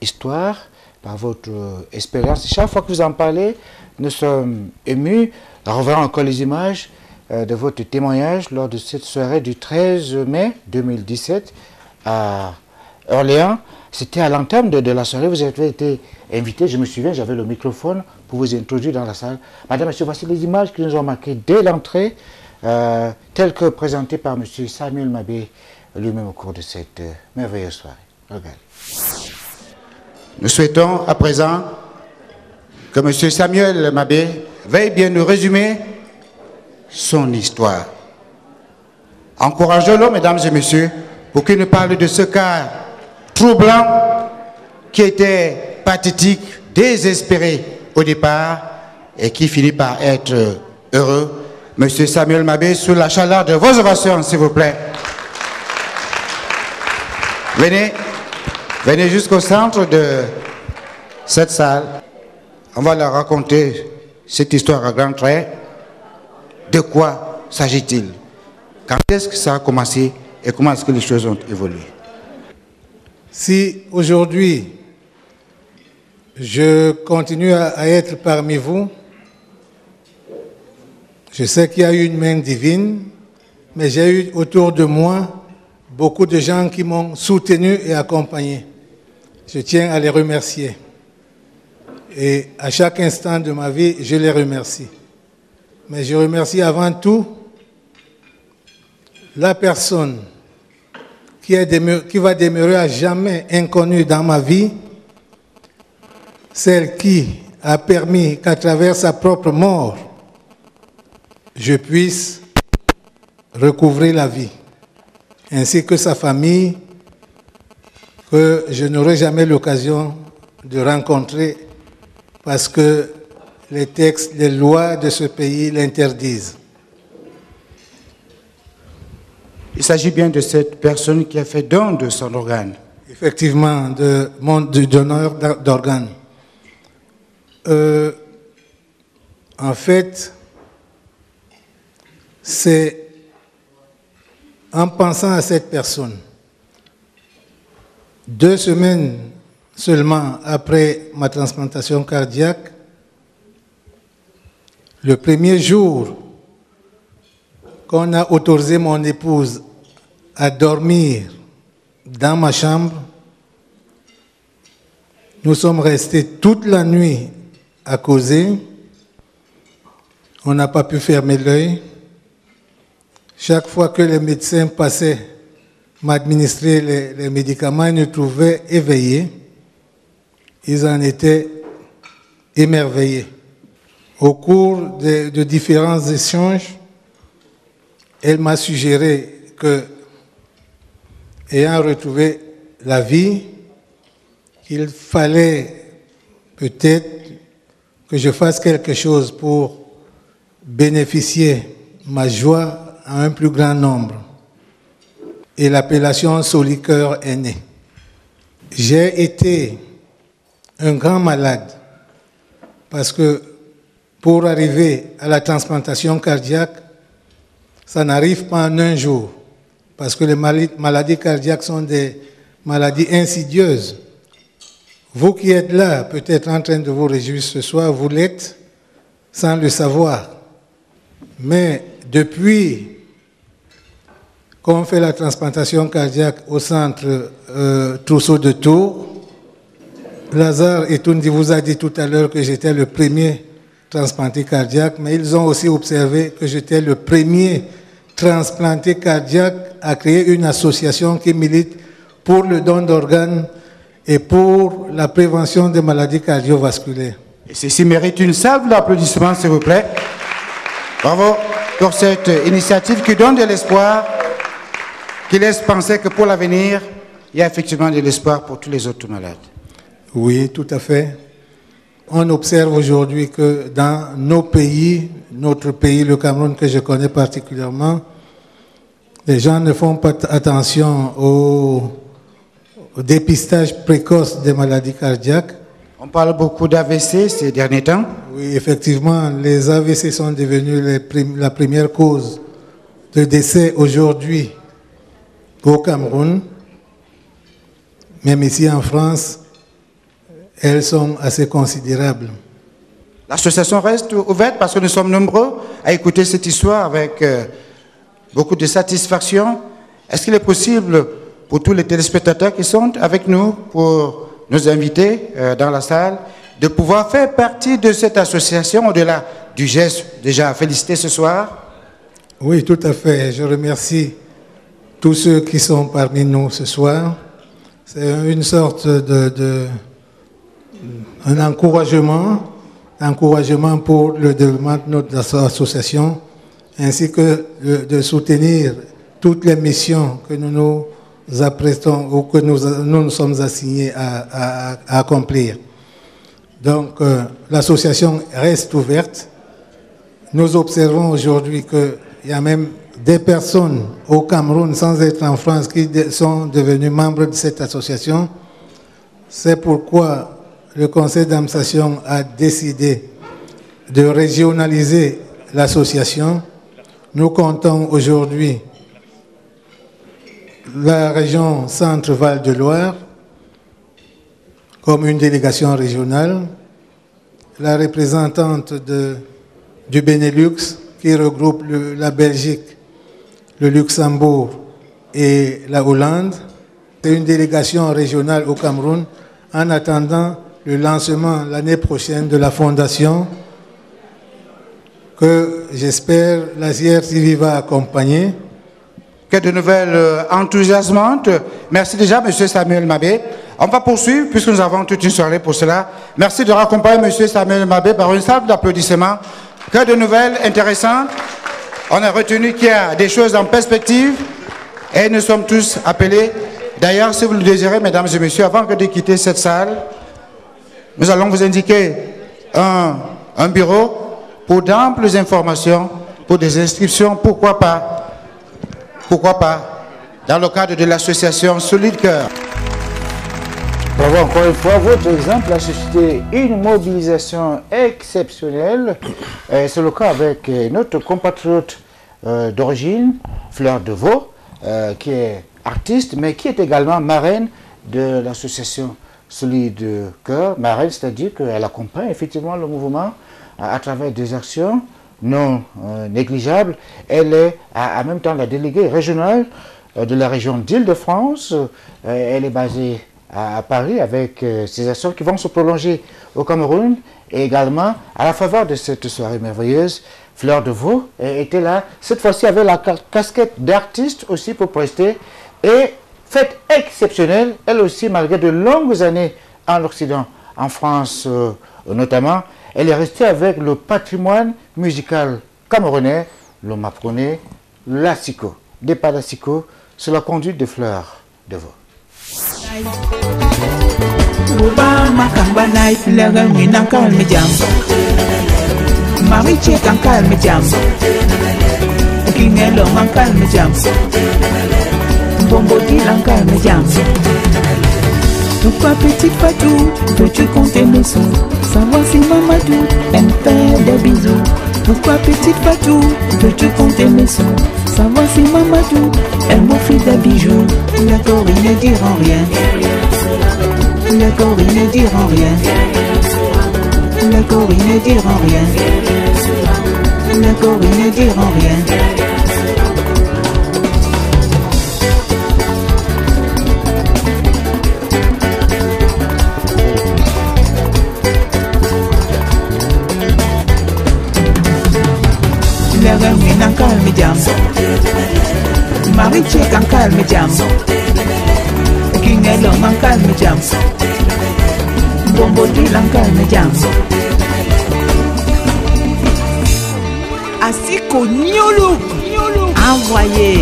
histoire, par votre expérience. Chaque fois que vous en parlez, nous sommes émus. On reverra encore les images de votre témoignage lors de cette soirée du 13 mai 2017 à Orléans. C'était à l'entame de la soirée, vous avez été invité, je me souviens, j'avais le microphone pour vous introduire dans la salle. Madame, monsieur, voici les images qui nous ont marquées dès l'entrée, telles que présentées par monsieur Samuel Mabé lui-même au cours de cette merveilleuse soirée. Regardez. Nous souhaitons à présent que monsieur Samuel Mabé veuille bien nous résumer son histoire. Encourageons-le, mesdames et messieurs, pour qu'il nous parle de ce cas troublant qui était pathétique, désespéré au départ et qui finit par être heureux. Monsieur Samuel Mabé, sous la chaleur de vos ovations, s'il vous plaît. Venez jusqu'au centre de cette salle. On va leur raconter cette histoire à grands traits. De quoi s'agit-il? Quand est-ce que ça a commencé et comment est-ce que les choses ont évolué? Si aujourd'hui, je continue à être parmi vous, je sais qu'il y a eu une main divine, mais j'ai eu autour de moi beaucoup de gens qui m'ont soutenu et accompagné. Je tiens à les remercier. Et à chaque instant de ma vie, je les remercie. Mais je remercie avant tout la personne qui va demeurer à jamais inconnue dans ma vie, celle qui a permis qu'à travers sa propre mort, je puisse recouvrer la vie, ainsi que sa famille, que je n'aurai jamais l'occasion de rencontrer parce que les textes, les lois de ce pays l'interdisent. Il s'agit bien de cette personne qui a fait don de son organe. Effectivement, de donneur d'organes. En fait, c'est en pensant à cette personne, 2 semaines seulement après ma transplantation cardiaque, le premier jour qu'on a autorisé mon épouse à dormir dans ma chambre, nous sommes restés toute la nuit à causer. On n'a pas pu fermer l'œil. Chaque fois que les médecins passaient m'administrer les médicaments, ils nous trouvaient éveillés. Ils en étaient émerveillés. Au cours de différents échanges, elle m'a suggéré que, ayant retrouvé la vie, il fallait peut-être que je fasse quelque chose pour bénéficier ma joie à un plus grand nombre. Et l'appellation Solicoeur est née. J'ai été un grand malade parce que pour arriver à la transplantation cardiaque, ça n'arrive pas en un jour, parce que les maladies cardiaques sont des maladies insidieuses. Vous qui êtes là, peut-être en train de vous réjouir ce soir, vous l'êtes sans le savoir. Mais depuis qu'on fait la transplantation cardiaque au centre Trousseau de Tours, Lazare Etoundi vous a dit tout à l'heure que j'étais le premier transplanté cardiaque, mais ils ont aussi observé que j'étais le premier transplanté cardiaque à créer une association qui milite pour le don d'organes et pour la prévention des maladies cardiovasculaires. Et ceci mérite une salve d'applaudissements, s'il vous plaît. Bravo pour cette initiative qui donne de l'espoir, qui laisse penser que pour l'avenir, il y a effectivement de l'espoir pour tous les autres malades. Oui, tout à fait. On observe aujourd'hui que dans nos pays, notre pays, le Cameroun que je connais particulièrement, les gens ne font pas attention au dépistage précoce des maladies cardiaques. On parle beaucoup d'AVC ces derniers temps. Oui, effectivement, les AVC sont devenus la première cause de décès aujourd'hui au Cameroun. Même ici en France, elles sont assez considérables. L'association reste ouverte parce que nous sommes nombreux à écouter cette histoire avec beaucoup de satisfaction. Est-ce qu'il est possible pour tous les téléspectateurs qui sont avec nous, pour nos invités dans la salle, de pouvoir faire partie de cette association au-delà du geste déjà félicité ce soir? Oui, tout à fait. Je remercie tous ceux qui sont parmi nous ce soir. C'est une sorte un encouragement pour le développement de notre association, ainsi que de soutenir toutes les missions que nous nous apprêtons ou que nous sommes assignés à accomplir. Donc, l'association reste ouverte. Nous observons aujourd'hui qu'il y a même des personnes au Cameroun, sans être en France, qui sont devenues membres de cette association. C'est pourquoi le conseil d'administration a décidé de régionaliser l'association. Nous comptons aujourd'hui la région Centre-Val de Loire comme une délégation régionale, la représentante du Benelux qui regroupe la Belgique, le Luxembourg et la Hollande. C'est une délégation régionale au Cameroun en attendant le lancement l'année prochaine de la fondation que j'espère la CRTV va accompagner. Que de nouvelles enthousiasmantes. Merci déjà, M. Samuel Mabé. On va poursuivre puisque nous avons toute une soirée pour cela. Merci de raccompagner M. Samuel Mabé par une salle d'applaudissements. Que de nouvelles intéressantes. On a retenu qu'il y a des choses en perspective et nous sommes tous appelés. D'ailleurs, si vous le désirez, mesdames et messieurs, avant que de quitter cette salle, nous allons vous indiquer un bureau pour d'amples informations, pour des inscriptions, pourquoi pas, dans le cadre de l'association Solide Cœur. Bravo encore une fois, votre exemple a suscité une mobilisation exceptionnelle. C'est le cas avec notre compatriote d'origine, Fleur de Vaux, qui est artiste, mais qui est également marraine de l'association Solide Cœur. Marraine, c'est-à-dire qu'elle accompagne effectivement le mouvement à travers des actions non négligeables. Elle est en même temps la déléguée régionale de la région d'Île-de-France. Elle est basée à Paris avec ses actions qui vont se prolonger au Cameroun et également à la faveur de cette soirée merveilleuse. Fleur de Vaux était là, cette fois-ci avec la casquette d'artiste aussi pour prester et fête exceptionnelle, elle aussi malgré de longues années en Occident, en France notamment, elle est restée avec le patrimoine musical camerounais, le maproné, l'assiko, des pas d'assiko, sous la conduite de Fleur de Vaux. Obama kambana ifilaga mina kalme jam Mariche kan kalme jam Kingelo man kalme jam Bombo dilan kalme jam Pourquoi petite Fatou, veux-tu compter mes sous? Savoir si Mamadou aime faire des bisous. Pourquoi petite Fatou, veux-tu compter mes sous? Savoir si Mamadou aime offrir des bijoux. Les gorilles ne diront rien. Les gorilles ne diront rien. Les gorilles ne diront rien. Les gorilles ne diront rien. Nan calme jam Mariche kan calme jam Kingelo man calme jam Bombo dilan calme jam Asiko Nyolo envoyé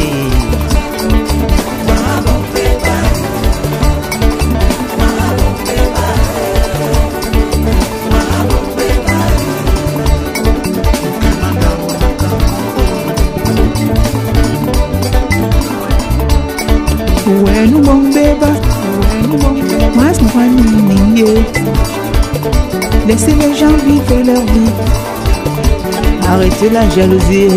Wenu bombeba, mas mwani ninge. Laissez les gens vivre leur vie. Arrêtez la jalousie.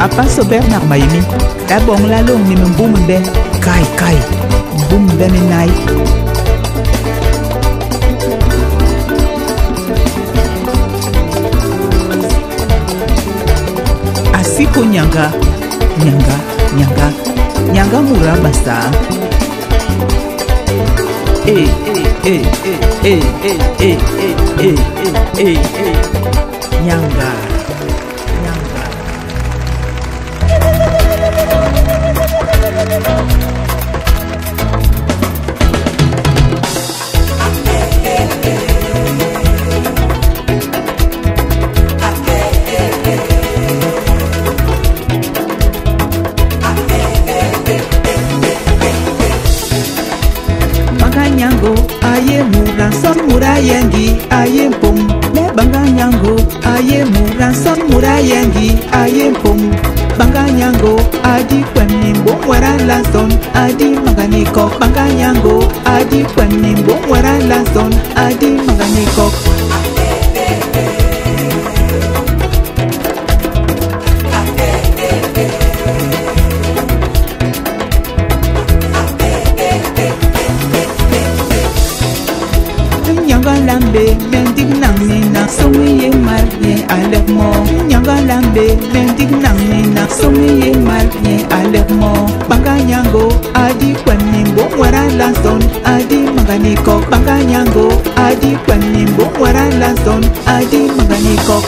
Apaso Bernard Maimi, d'abord la longue ni m'boum ben, kai, boum ben nai. Asiko nyanga murabasa. Nyanga. Banganyango aye mura son murayengi aye pom le banganyango aye mura son murayengi aye pom banganyango adi kwanimbo wara la son adi manganiko banganyango adi kwanimbo wara la son adi manganiko. Lambe, mendig nang nina, songi ye mal ye alek mo. Nyanga lambe, mendig nang nina, songi ye mal ye alek mo. Banganyango, adi kwanimbo wara la son, adi manganiko. Banganyango, adi kwanimbo wara la son, adi manganiko.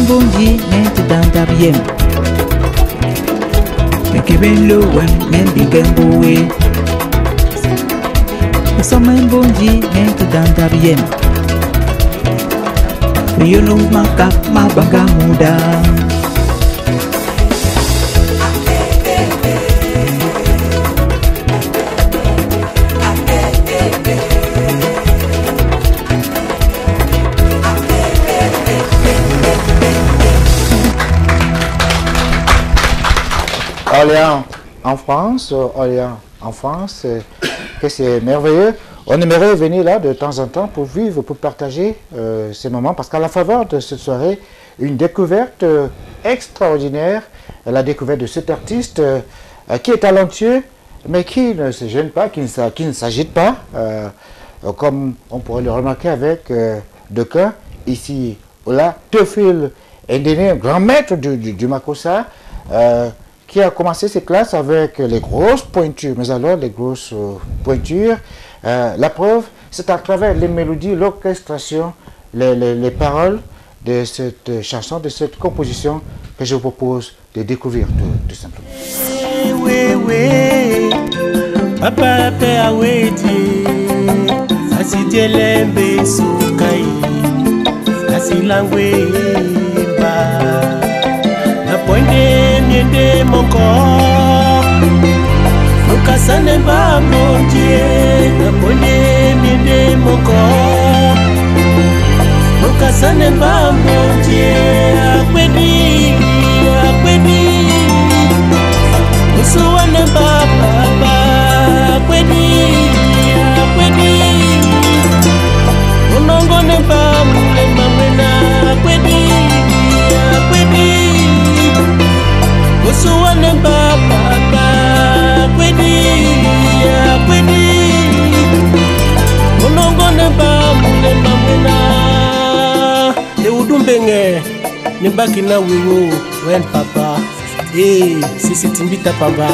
Bonji mente danta bien. Me que ven lo wen men digan boe. Somen bonji mente danta bien. Yo no maka ma banga muda. Orléans en France, que c'est merveilleux. On aimerait venir là de temps en temps pour vivre, pour partager ces moments, parce qu'à la faveur de cette soirée, une découverte extraordinaire, la découverte de cet artiste qui est talentueux, mais qui ne se gêne pas, qui ne s'agite pas, comme on pourrait le remarquer avec Dequin, ici ou là, Théophile Ndéné, un grand maître du Makossa, qui a commencé ses classes avec les grosses pointures, mais alors les grosses pointures, la preuve, c'est à travers les mélodies, l'orchestration, les paroles de cette chanson, de cette composition que je vous propose de découvrir tout simplement. Papa pe aweti, asitelembe sukai, asilangwe ba. Pointe miende moko Fukasane ba mon Dieu Na pointe miende moko Fukasane ba mon Dieu Akwedi Usuwane ba baba Akwedi Unongone ba mule mamena Akwedi Usuwane baba kwedi Unongone ba mule mamena E udumbenge Nibaki na wiwo wen papa sisi timbita pamba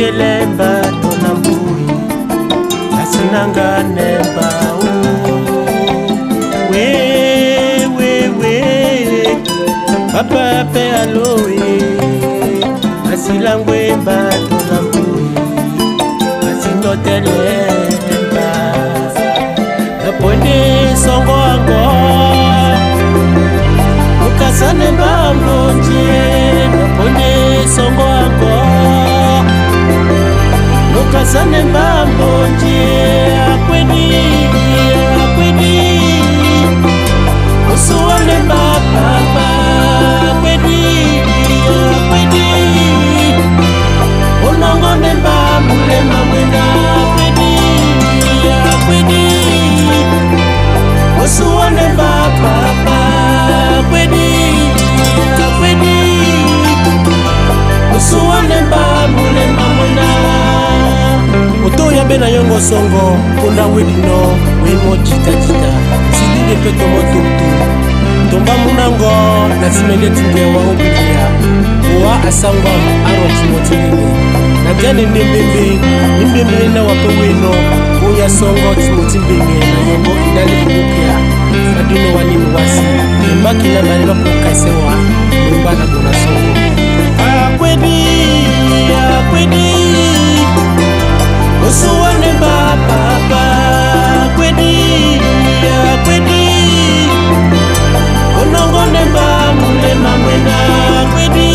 tielemba tonambui asinanga nemba we papa pe aloe asilangwe mba tonambui asinotelemba napone songo ango ukasane mbambonje napone songo ango ukasane mbambonje akwedi usuwane mbapapa akwedi unongone mbamulema mwena akwedi usuwane mbapapa akwedi usuwane mbamulema mwena otoya bena yongo songo kunda wedino wemo chita silinde peto motutu tomba munango na simele tingewa obilia owa asangwa aroti motilini na jane ndembembe na wape weno oya songo timotimbenge na yongo indali kubukea maduno wanimu wasi mbaki na malilo kukasewa mba na bona songo akwedi usuwane baba akwedi unongone mba mulema mwena akwedi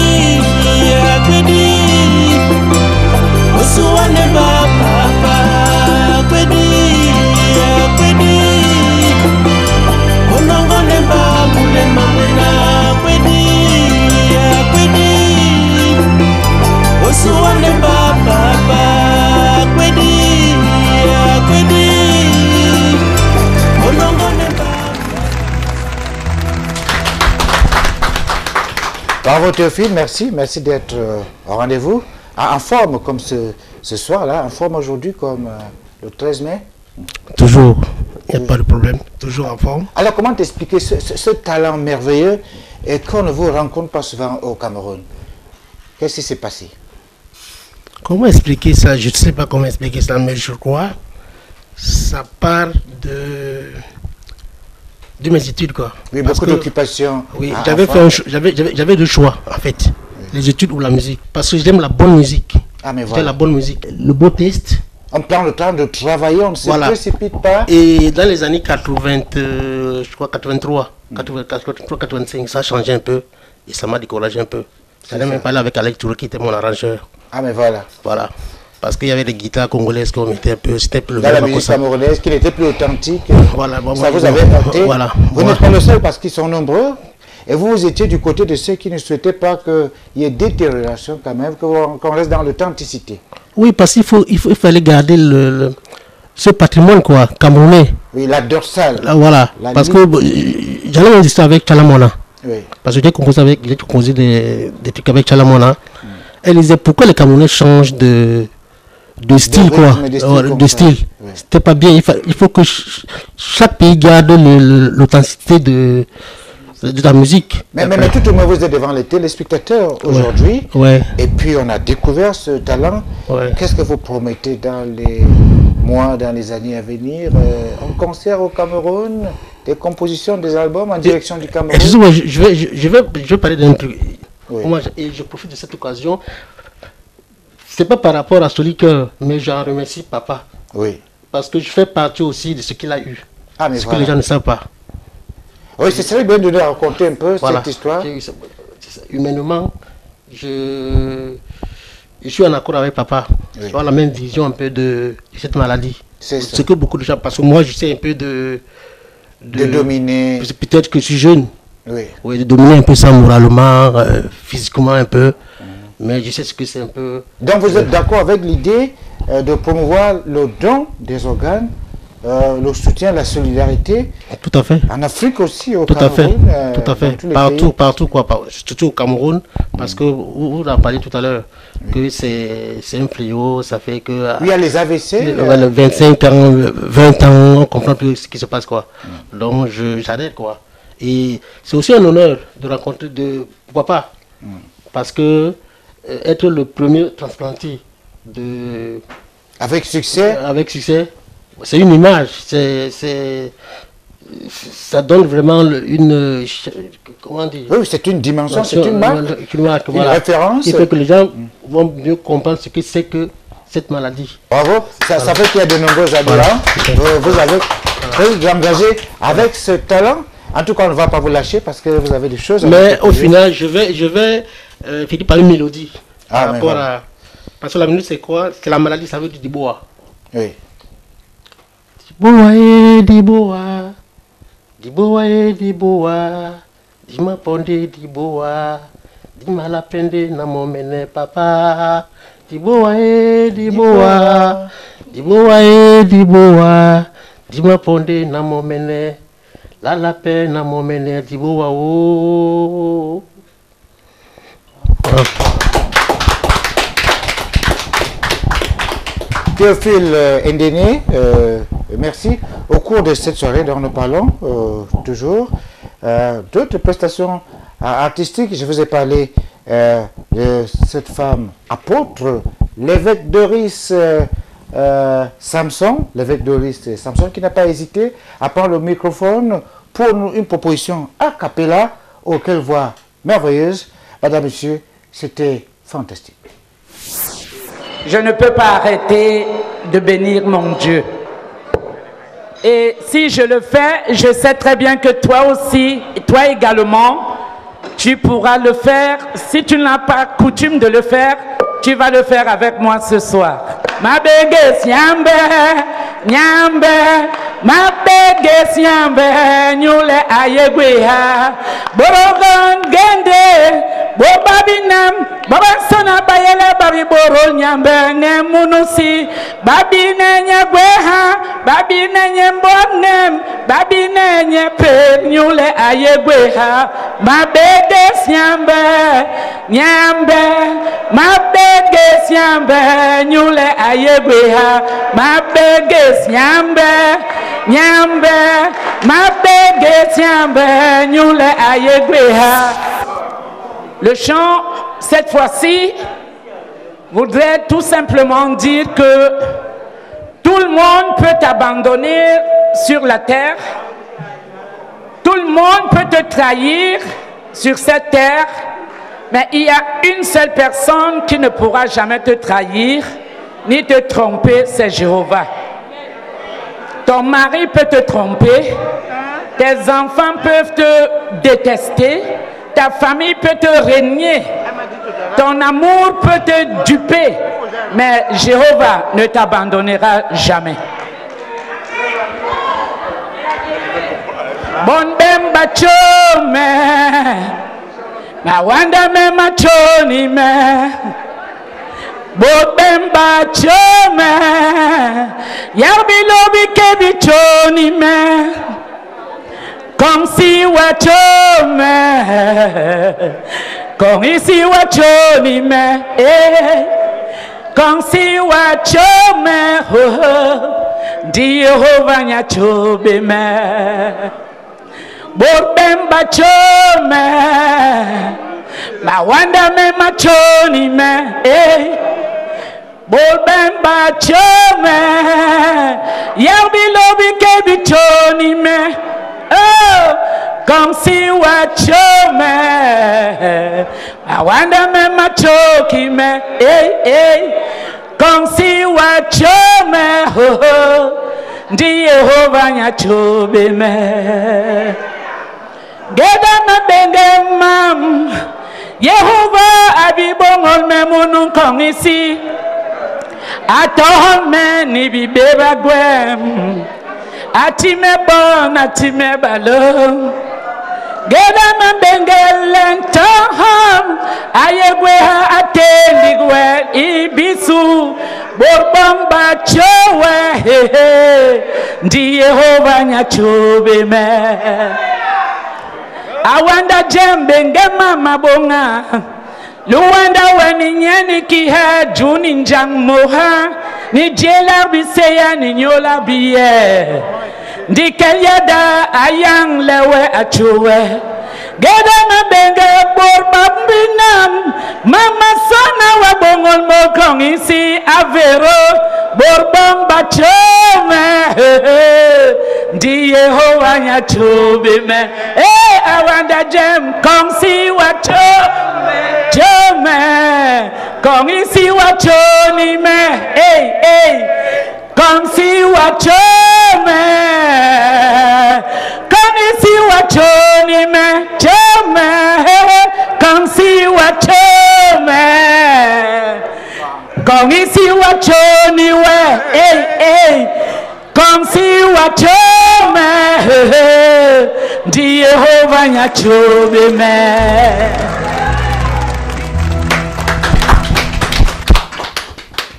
usuwane baba akwedi unongone mba mulema mwena akwedi usuwane baba akwedi unongone mba. Bravo Théophile, merci d'être au rendez-vous, en forme comme ce soir-là, en forme aujourd'hui comme le 13 mai. Toujours, il n'y a pas de problème, toujours en forme. Alors comment t'expliquer ce talent merveilleux et qu'on ne vous rencontre pas souvent au Cameroun? Qu'est-ce qui s'est passé? Comment expliquer ça? Je ne sais pas comment expliquer ça, mais je crois ça part de mes études, quoi. Oui, beaucoup d'occupations. Oui, j'avais deux choix, en fait. Oui. Les études ou la musique. Parce que j'aime la bonne musique. Ah, mais voilà. La bonne musique. Le beau test. On prend le temps de travailler, on ne se précipite pas. Et dans les années 80, je crois 83, 85, ça a changé un peu. Et ça m'a découragé un peu. J'allais même parler avec Alex Touré qui était mon arrangeur. Ah, mais voilà. Voilà. Parce qu'il y avait des guitares congolaises qu'on mettait un peu, c'était plus... Dans la musique camerounaise, qui n'était plus authentique. Voilà. Bon, ça vous avait heurté. Voilà. Vous n'êtes pas le seul parce qu'ils sont nombreux. Et vous étiez du côté de ceux qui ne souhaitaient pas qu'il y ait détérioration quand même, qu'on reste dans l'authenticité. Oui, parce qu'il fallait garder ce patrimoine, quoi, camerounais. Oui, la dorsale. Voilà. Parce que j'allais exister avec Chalamona. Oui. Parce que j'ai composé des trucs avec Chalamona. Elle disait pourquoi les Camerounais changent de style, quoi. De style. Oui. C'était pas bien. Il faut que chaque pays garde l'authenticité de la musique. Mais tout au moins vous êtes devant les téléspectateurs aujourd'hui. Ouais. Et puis on a découvert ce talent. Ouais. Qu'est-ce que vous promettez dans les mois, dans les années à venir? Un concert au Cameroun, des compositions, des albums en direction du Cameroun? Je vais parler d'un truc. Oui. Moi, et je profite de cette occasion. C'est pas par rapport à Soliqueur, mais j'en remercie papa. Oui. Parce que je fais partie aussi de ce qu'il a eu. Ah, mais ce que les gens ne savent pas. Oui, c'est très bien de nous raconter un peu cette histoire. Humainement, je suis en accord avec papa. Oui. Je vois la même vision un peu de cette maladie. C'est ça. Ce que beaucoup de gens, parce que moi, j'essaie un peu de dominer. Peut-être que je suis jeune. Oui. Oui, de dominer un peu ça moralement, physiquement un peu. Mais je sais ce que c'est un peu... Donc vous êtes d'accord avec l'idée de promouvoir le don des organes, le soutien, la solidarité? Tout à fait. En Afrique aussi, au Cameroun. Tout à fait. Partout, quoi. Surtout au Cameroun, parce que vous en parlez tout à l'heure, que c'est un fléau, ça fait que... Oui, il y a les AVC. 25 ans, 20 ans, on ne comprend plus ce qui se passe, quoi. Donc j'adhère, quoi. Et c'est aussi un honneur de rencontrer pourquoi pas, parce que être le premier transplanté Avec succès. Avec succès. C'est une image. Ça donne vraiment une. Comment dire? Oui, c'est une dimension, c'est une marque. Une référence. Qui fait que les gens vont mieux comprendre ce que c'est que cette maladie. Bravo. Ça fait qu'il y a de nombreux adhérents. Vous avez très engagé avec ce talent. En tout cas, on ne va pas vous lâcher parce que vous avez des choses à Mais au final, je vais finir par une mélodie. Ah, par rapport à... Parce que la mélodie, c'est quoi? C'est la maladie, ça veut dire Diboa. Oui. Diboa et Diboa. Diboa et Diboa. Dima ponde Diboa. Dima la pende na momene papa. Diboa et Diboa. Diboa et Diboa. Dima ponde na momene. La paix na momene Diboa o. Théophile Ndéné, merci. Au cours de cette soirée dont nous parlons toujours, d'autres prestations artistiques, je vous ai parlé de cette femme apôtre, l'évêque Doris Samson, l'évêque Doris Samson, qui n'a pas hésité à prendre le microphone pour nous une proposition a cappella, auquel voix merveilleuse. Madame, Monsieur, c'était fantastique. Je ne peux pas arrêter de bénir mon Dieu. Et si je le fais, je sais très bien que toi aussi, et toi également, tu pourras le faire. Si tu n'as pas coutume de le faire, tu vas le faire avec moi ce soir. Ma bégues nyambe, nyambe, ma bégues nyambe, nyule ayegweha, borogon gende, bobabinam, babasona bayele babi borol nyambe, ngemunusi, babine nyagweha, babine nyembonnem, babine nyepe, nyule ayegweha, ma bégues nyambe, nyambe, ma bégues nyambe, nyule ayegweha, ma bégues nyambe, nyambe, ma bégues nyambe, nyule ayegweha. Le chant, cette fois-ci, voudrait tout simplement dire que tout le monde peut t'abandonner sur la terre, tout le monde peut te trahir sur cette terre, mais il y a une seule personne qui ne pourra jamais te trahir, ni te tromper, c'est Jéhovah. Ton mari peut te tromper, tes enfants peuvent te détester, ta famille peut te régner, ton amour peut te duper, mais Jéhovah ne t'abandonnera jamais. Bon ben bachome, ma wanda me machoni me, bon ben bachome, yarbi lobi kebi choni me, comme si wachome, comme ici wachoni me, comme si wachome, di Jehovah nyachobe me. Bobemba chome, ma wanda me machoni me, Bobemba chome, yarbi lobi kebi choni me, oh, comme si wachome, ma wanda me machoki me, comme si wachome, oh, di Jehovah nyachobe me. Gedama benge mam, Yehovah abibongol me munun kong isi, atohon me ni bibeba gwem, ati me bon ati me balon. Gedama benge lentohom, ayegwe ha ateligwe ibisu, borbamba chowe, di Yehovah nyachobe me. Awanda jembe ngema mabonga, luwanda wani nyeni kiha juni njang moha, ni jela biseya ni nyola biye, di kelyada ayang lewe achuwe. Geda mabenge bor babinam, mama sona wabongol mokong isi avero borbon bachome di Yehovah nya chobe me awanda jem kong si chome kong isi wachoni me kong si wachome kong isi wachoni me chome kong si wachome kong isi wachoni we kong si wachome di Yehovah nya chobe me.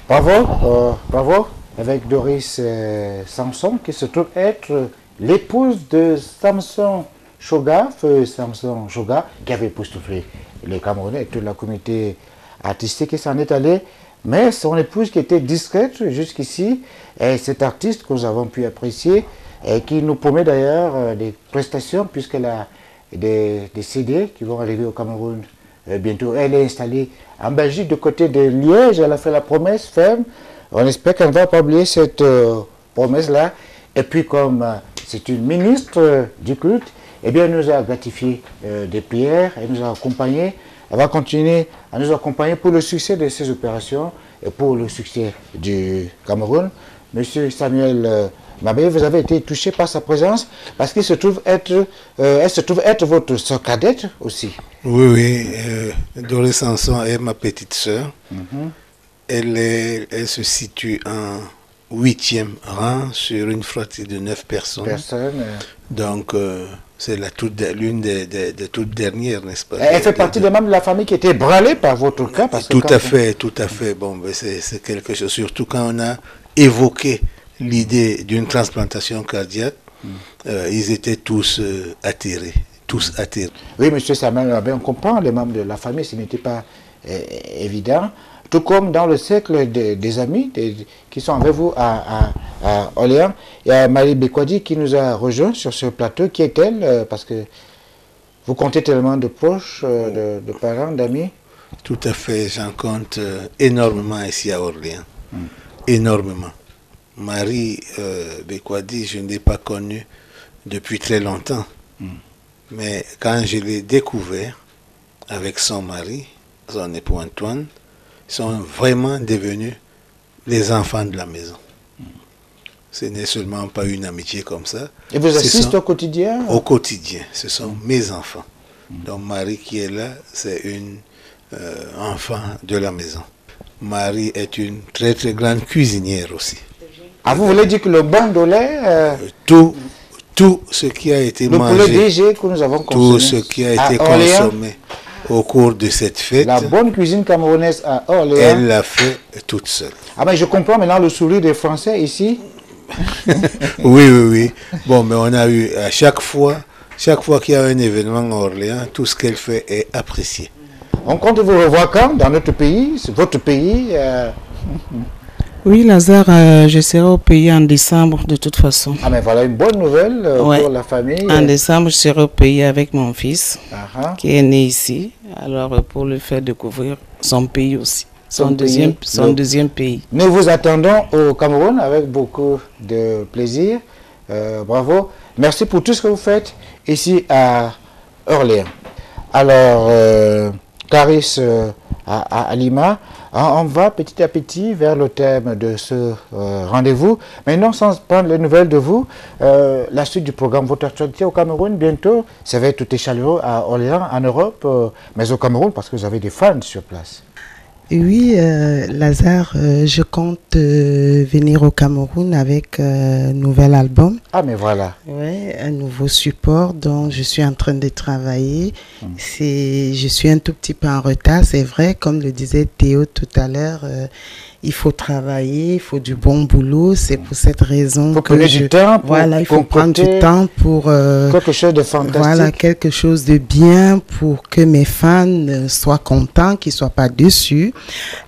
Bravo, bravo, avec Doris Samson, qui se trouve être l'épouse de Samson Shoga, feu Samson Shoga, qui avait époustouflé les Camerounais et toute la communauté artistique qui s'en est allée. Mais son épouse qui était discrète jusqu'ici, est cet artiste que nous avons pu apprécier, et qui nous promet d'ailleurs des prestations, puisqu'elle a des CD qui vont arriver au Cameroun bientôt. Elle est installée en Belgique, du côté de Liège. Elle a fait la promesse ferme. On espère qu'elle ne va pas oublier cette promesse-là. Et puis, comme c'est une ministre du culte, eh bien, elle nous a gratifié des prières, elle nous a accompagnés. Elle va continuer à nous accompagner pour le succès de ces opérations et pour le succès du Cameroun. Monsieur Samuel Mabé, vous avez été touché par sa présence parce qu'il se trouve être, elle se trouve être votre sœur cadette aussi. Oui, Doris Samson est ma petite sœur. Elle se situe en 8e rang sur une fratrie de 9 personnes. Donc, c'est l'une des toutes dernières, n'est-ce pas? Elle fait partie des membres de la famille qui étaient branlés par votre cas. Parce que tout à fait. Bon, ben c'est quelque chose, surtout quand on a évoqué l'idée d'une transplantation cardiaque, ils étaient tous atterrés. Oui, monsieur Samuel, on comprend, les membres de la famille, ce n'était pas évident. Tout comme dans le cercle des amis qui sont avec vous à Orléans, il y a Marie Bekwadi qui nous a rejoint sur ce plateau. Qui est-elle? Parce que vous comptez tellement de proches, de parents, d'amis. Tout à fait, j'en compte énormément ici à Orléans. Énormément. Marie Bekwadi, je ne l'ai pas connue depuis très longtemps. Mais quand je l'ai découvert avec son mari, son époux Antoine, ils sont vraiment devenus les enfants de la maison. Ce n'est seulement pas une amitié comme ça. Et vous assistez au quotidien? Au quotidien, ce sont mes enfants. Donc Marie qui est là, c'est une enfant de la maison. Marie est une très très grande cuisinière aussi. Ah, vous voulez dire que le bon de lait tout ce qui a été mangé, que nous avons consommé, tout ce qui a été consommé au cours de cette fête, la bonne cuisine camerounaise à Orléans, elle l'a fait toute seule. Ah ben je comprends maintenant le sourire des Français ici. Oui. Bon, mais on a eu à chaque fois qu'il y a un événement à Orléans, tout ce qu'elle fait est apprécié. On compte vous revoir quand dans notre pays, c'est votre pays. Oui, Lazare, je serai au pays en décembre de toute façon. Ah mais voilà une bonne nouvelle pour la famille. En décembre, je serai au pays avec mon fils qui est né ici. Alors pour le faire découvrir son pays aussi, son deuxième pays. Nous vous attendons au Cameroun avec beaucoup de plaisir. Bravo. Merci pour tout ce que vous faites ici à Orléans. Alors, Caris à Lima, on va petit à petit vers le thème de ce rendez-vous. Mais non, sans prendre les nouvelles de vous, la suite du programme Votre actualité au Cameroun, bientôt, ça va être tout chaleureux à Orléans, en Europe, mais au Cameroun, parce que vous avez des fans sur place. Oui, Lazare, je compte venir au Cameroun avec un nouvel album. Ah, mais voilà. Oui, un nouveau support dont je suis en train de travailler. Je suis un tout petit peu en retard, c'est vrai, comme le disait Théo tout à l'heure. Il faut travailler, il faut du bon boulot. C'est pour cette raison que du temps pour il faut prendre du temps pour quelque chose de fantastique. Voilà, quelque chose de bien pour que mes fans soient contents, qu'ils soient pas déçus.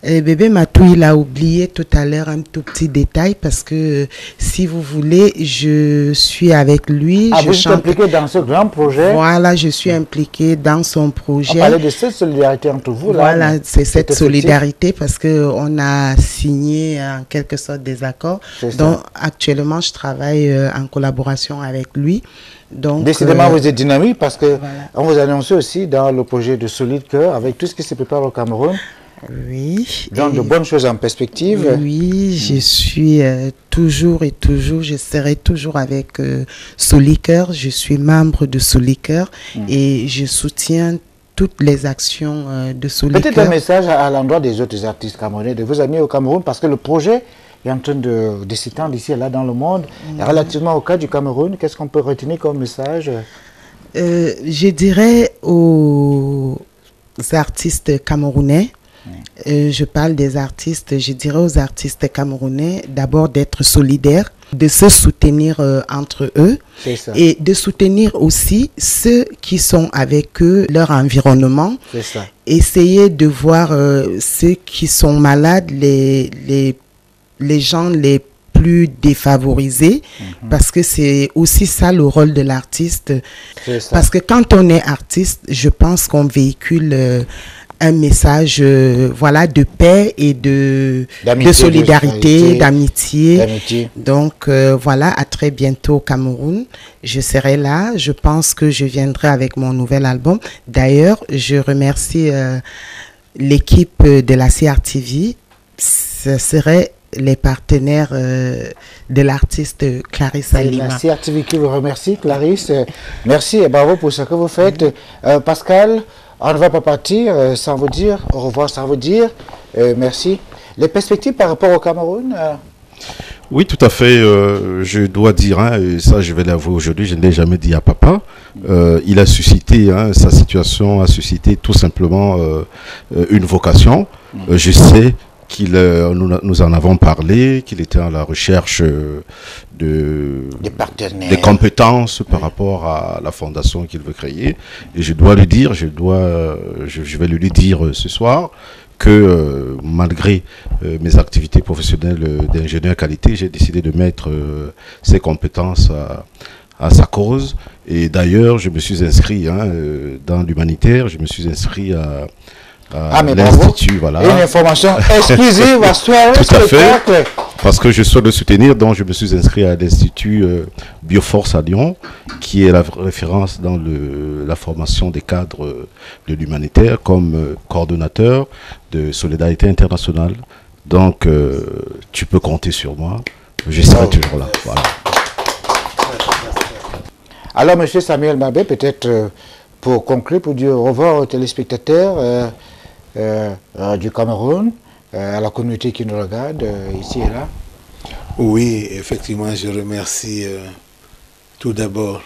Et bébé Matou, il a oublié tout à l'heure un tout petit détail parce que si vous voulez, je suis avec lui. Ah, vous êtes impliqué dans ce grand projet. Voilà, je suis impliqué dans son projet. On parlait de cette solidarité entre vous. Voilà, c'est cette solidarité parce que on a signé en quelque sorte des accords. C'est ça. Donc actuellement, je travaille en collaboration avec lui. Donc, décidément, vous êtes dynamique parce que on vous annonce aussi dans le projet de Solide Cœur, avec tout ce qui se prépare au Cameroun. Oui. Donc de bonnes choses en perspective. Oui, je suis toujours et toujours, je serai toujours avec Soliker. Je suis membre de Soliker et je soutiens toutes les actions de Soliker. Peut-être un message à l'endroit des autres artistes camerounais, de vos amis au Cameroun, parce que le projet est en train de s'étendre ici et là dans le monde. Et relativement au cas du Cameroun, qu'est-ce qu'on peut retenir comme message? Je dirais aux artistes camerounais, je parle des artistes, je dirais aux artistes camerounais d'abord d'être solidaires, de se soutenir entre eux et de soutenir aussi ceux qui sont avec eux, leur environnement. C'est ça. Essayer de voir ceux qui sont malades, les gens les plus défavorisés, parce que c'est aussi ça le rôle de l'artiste. Parce que quand on est artiste, je pense qu'on véhicule un message voilà, de paix et de solidarité, d'amitié. Donc voilà, à très bientôt au Cameroun. Je serai là. Je pense que je viendrai avec mon nouvel album. D'ailleurs, je remercie l'équipe de la CRTV. Ce serait les partenaires de l'artiste Clarisse Alima. C'est la CRTV qui vous remercie, Clarisse. Merci et bravo pour ce que vous faites. Pascal, on ne va pas partir sans vous dire au revoir, sans vous dire merci. Les perspectives par rapport au Cameroun Oui, tout à fait. Je dois dire, et ça je vais l'avouer aujourd'hui, je ne l'ai jamais dit à papa. Il a suscité, sa situation a suscité tout simplement une vocation. Je sais qu'il nous en avons parlé, qu'il était à la recherche des compétences par rapport à la fondation qu'il veut créer. Et je dois lui dire, je vais lui dire ce soir que malgré mes activités professionnelles d'ingénieur qualité, j'ai décidé de mettre ses compétences à sa cause. Et d'ailleurs, je me suis inscrit dans l'humanitaire, je me suis inscrit à l'Institut, voilà. Une information exclusive à soirée tout à spectacle. fait, parce que je souhaite le soutenir, donc je me suis inscrit à l'Institut Bioforce à Lyon, qui est la référence dans la formation des cadres de l'humanitaire comme coordonnateur de Solidarité Internationale. Donc tu peux compter sur moi, je serai toujours là. Voilà. Alors monsieur Samuel Mabé, peut-être pour conclure, pour dire au revoir aux téléspectateurs du Cameroun, à la communauté qui nous regarde ici et là. Oui, effectivement, je remercie tout d'abord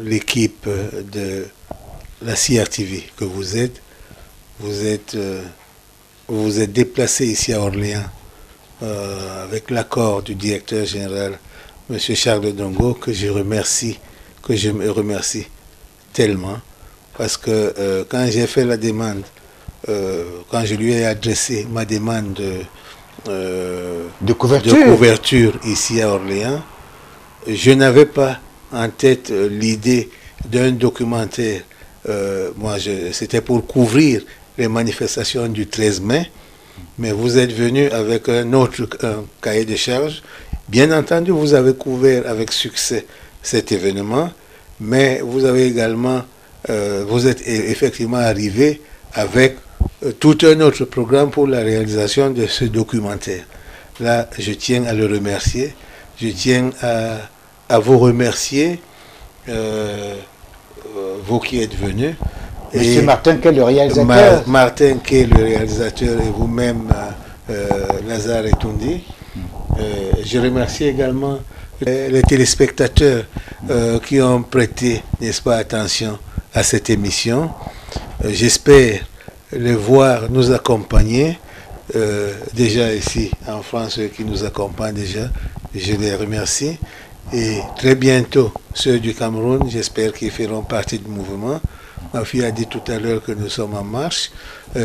l'équipe de la CRTV que vous êtes. Vous vous êtes déplacé ici à Orléans avec l'accord du directeur général, M. Charles Dongo, que je me remercie tellement, parce que quand j'ai fait la demande, quand je lui ai adressé ma demande de couverture ici à Orléans, je n'avais pas en tête l'idée d'un documentaire. Moi, c'était pour couvrir les manifestations du 13 mai, mais vous êtes venu avec un autre cahier de charges. Bien entendu, vous avez couvert avec succès cet événement, mais vous avez également, vous êtes effectivement arrivé avec tout un autre programme pour la réalisation de ce documentaire. Là, je tiens à le remercier. Je tiens à vous remercier, vous qui êtes venus. Monsieur Martin, qui est le réalisateur. Martin, qui est le réalisateur, et vous-même, Lazare Etoundi. Je remercie également les téléspectateurs qui ont prêté, n'est-ce pas, attention à cette émission. J'espère les voir nous accompagner. Déjà ici en France, ceux qui nous accompagnent déjà, je les remercie. Et très bientôt, ceux du Cameroun, j'espère qu'ils feront partie du mouvement. Ma fille a dit tout à l'heure que nous sommes en marche.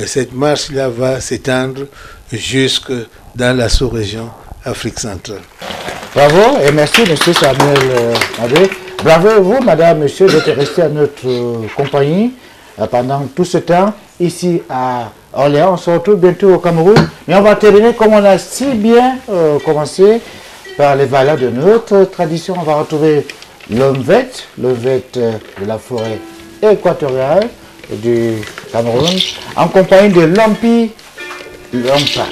Cette marche-là va s'étendre jusque dans la sous-région Afrique centrale. Bravo et merci, monsieur Samuel Mabé. Bravo à vous, madame, monsieur, d'être resté à notre compagnie pendant tout ce temps. ici à Orléans. On se retrouve bientôt au Cameroun. Mais on va terminer comme on a si bien commencé par les valeurs de notre tradition. On va retrouver l'Omvet de la forêt équatoriale du Cameroun, en compagnie de Lampi Lampa.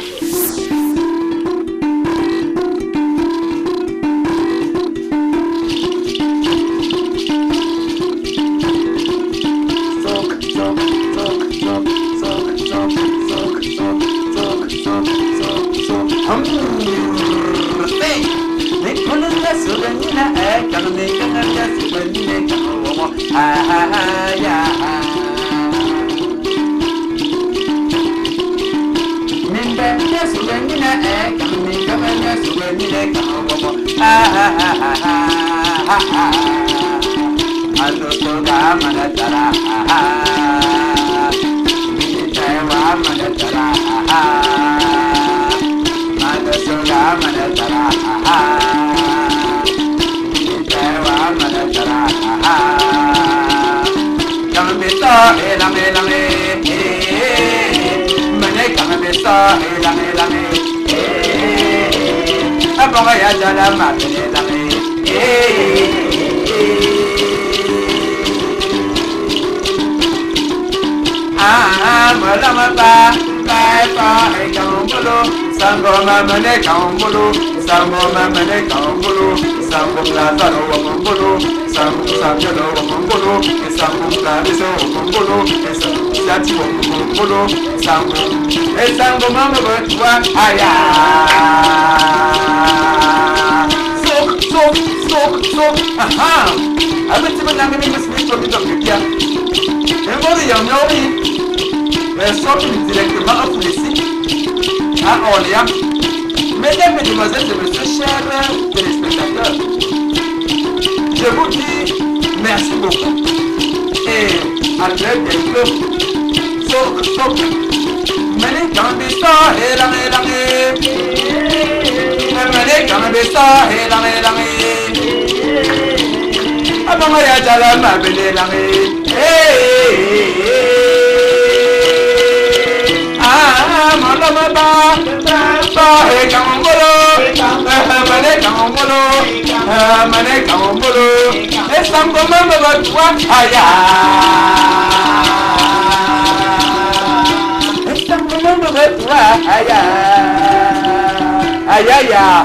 Directement à Foulissi, à Orléans. Mesdames, Mesdemoiselles et Messieurs, chers téléspectateurs, je vous dis merci beaucoup et à très bientôt. Sok, Mene Kambisa, Helame, Mene Kambisa, Helame, Abamaya Jalama, Belame, Aya.